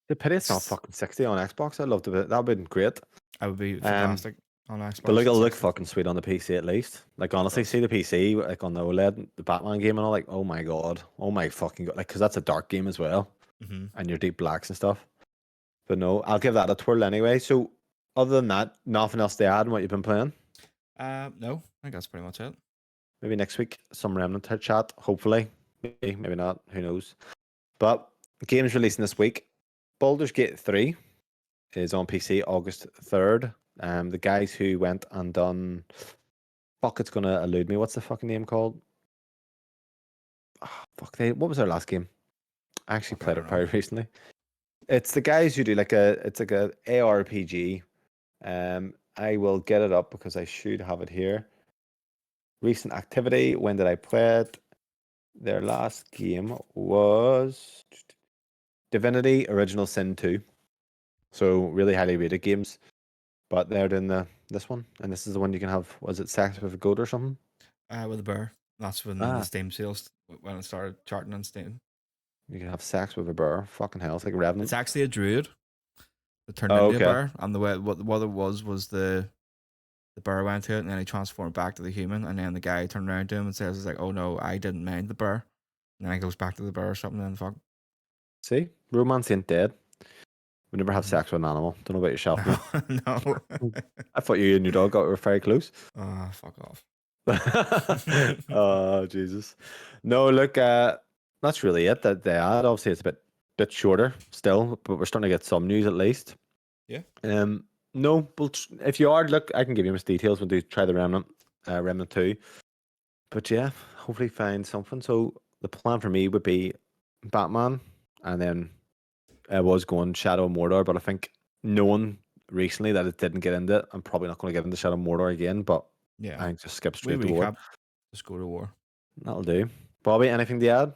The pity it's not fucking 60 on Xbox. I'd love to. That would be great. I would be fantastic, on Xbox. But look, it'll look 360. fucking sweet on the PC at least. Like honestly, does. see the PC like on the OLED, the Batman game and all. Like, oh my god, oh my fucking god, like because that's a dark game as well, Mm-hmm. and your deep blacks and stuff. But no, I'll give that a twirl anyway. So other than that, nothing else to add on what you've been playing. No, I think that's pretty much it. Maybe next week some Remnant type chat. Hopefully, maybe not. Who knows? But games releasing this week. Baldur's Gate 3 is on PC August 3rd. The guys who went and done. Fuck, it's gonna elude me. What's the fucking name called? Oh, fuck, what was their last game? I actually Fuck, I played it don't very know. recently. It's the guys who do it's like a ARPG. I will get it up because I should have it here. Recent activity. When did I play it? Their last game was Divinity Original Sin 2. So really highly rated games. But they're doing this one, and this is the one you can have. Was it sex with a goat or something? With a bear. That's when the Steam sales when it started charting on Steam. You can have sex with a bear. Fucking hell, it's like Revenant. It's actually a druid that turned into a bear, and the way what it was the bear went to it, and then he transformed back to the human, and then the guy turned around to him and says, "It's like, oh no, I didn't mind the bear," and then he goes back to the bear or something. And fuck. See, romance ain't dead. We never have sex with an animal. Don't know about yourself, mate. No. I thought you and your dog were very close. Fuck off. Oh Jesus! No, look, that's really it. That they had. Obviously, it's a bit shorter still, but we're starting to get some news at least. Yeah. No, but if you are, look, I can give you most details when we try the Remnant 2. But yeah, hopefully find something. So the plan for me would be Batman, and then I was going Shadow of Mordor, but I think knowing recently that it didn't get into it, I'm probably not going to get into Shadow of Mordor again. But Yeah. I think just skip We straight to war. recap. Just go to war. That'll do. Bobby, anything to add?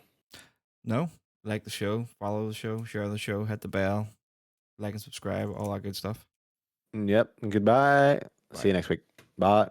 No. Like the show, follow the show, share the show, hit the bell, like and subscribe, all that good stuff. Yep. Goodbye. Bye. See you next week. Bye.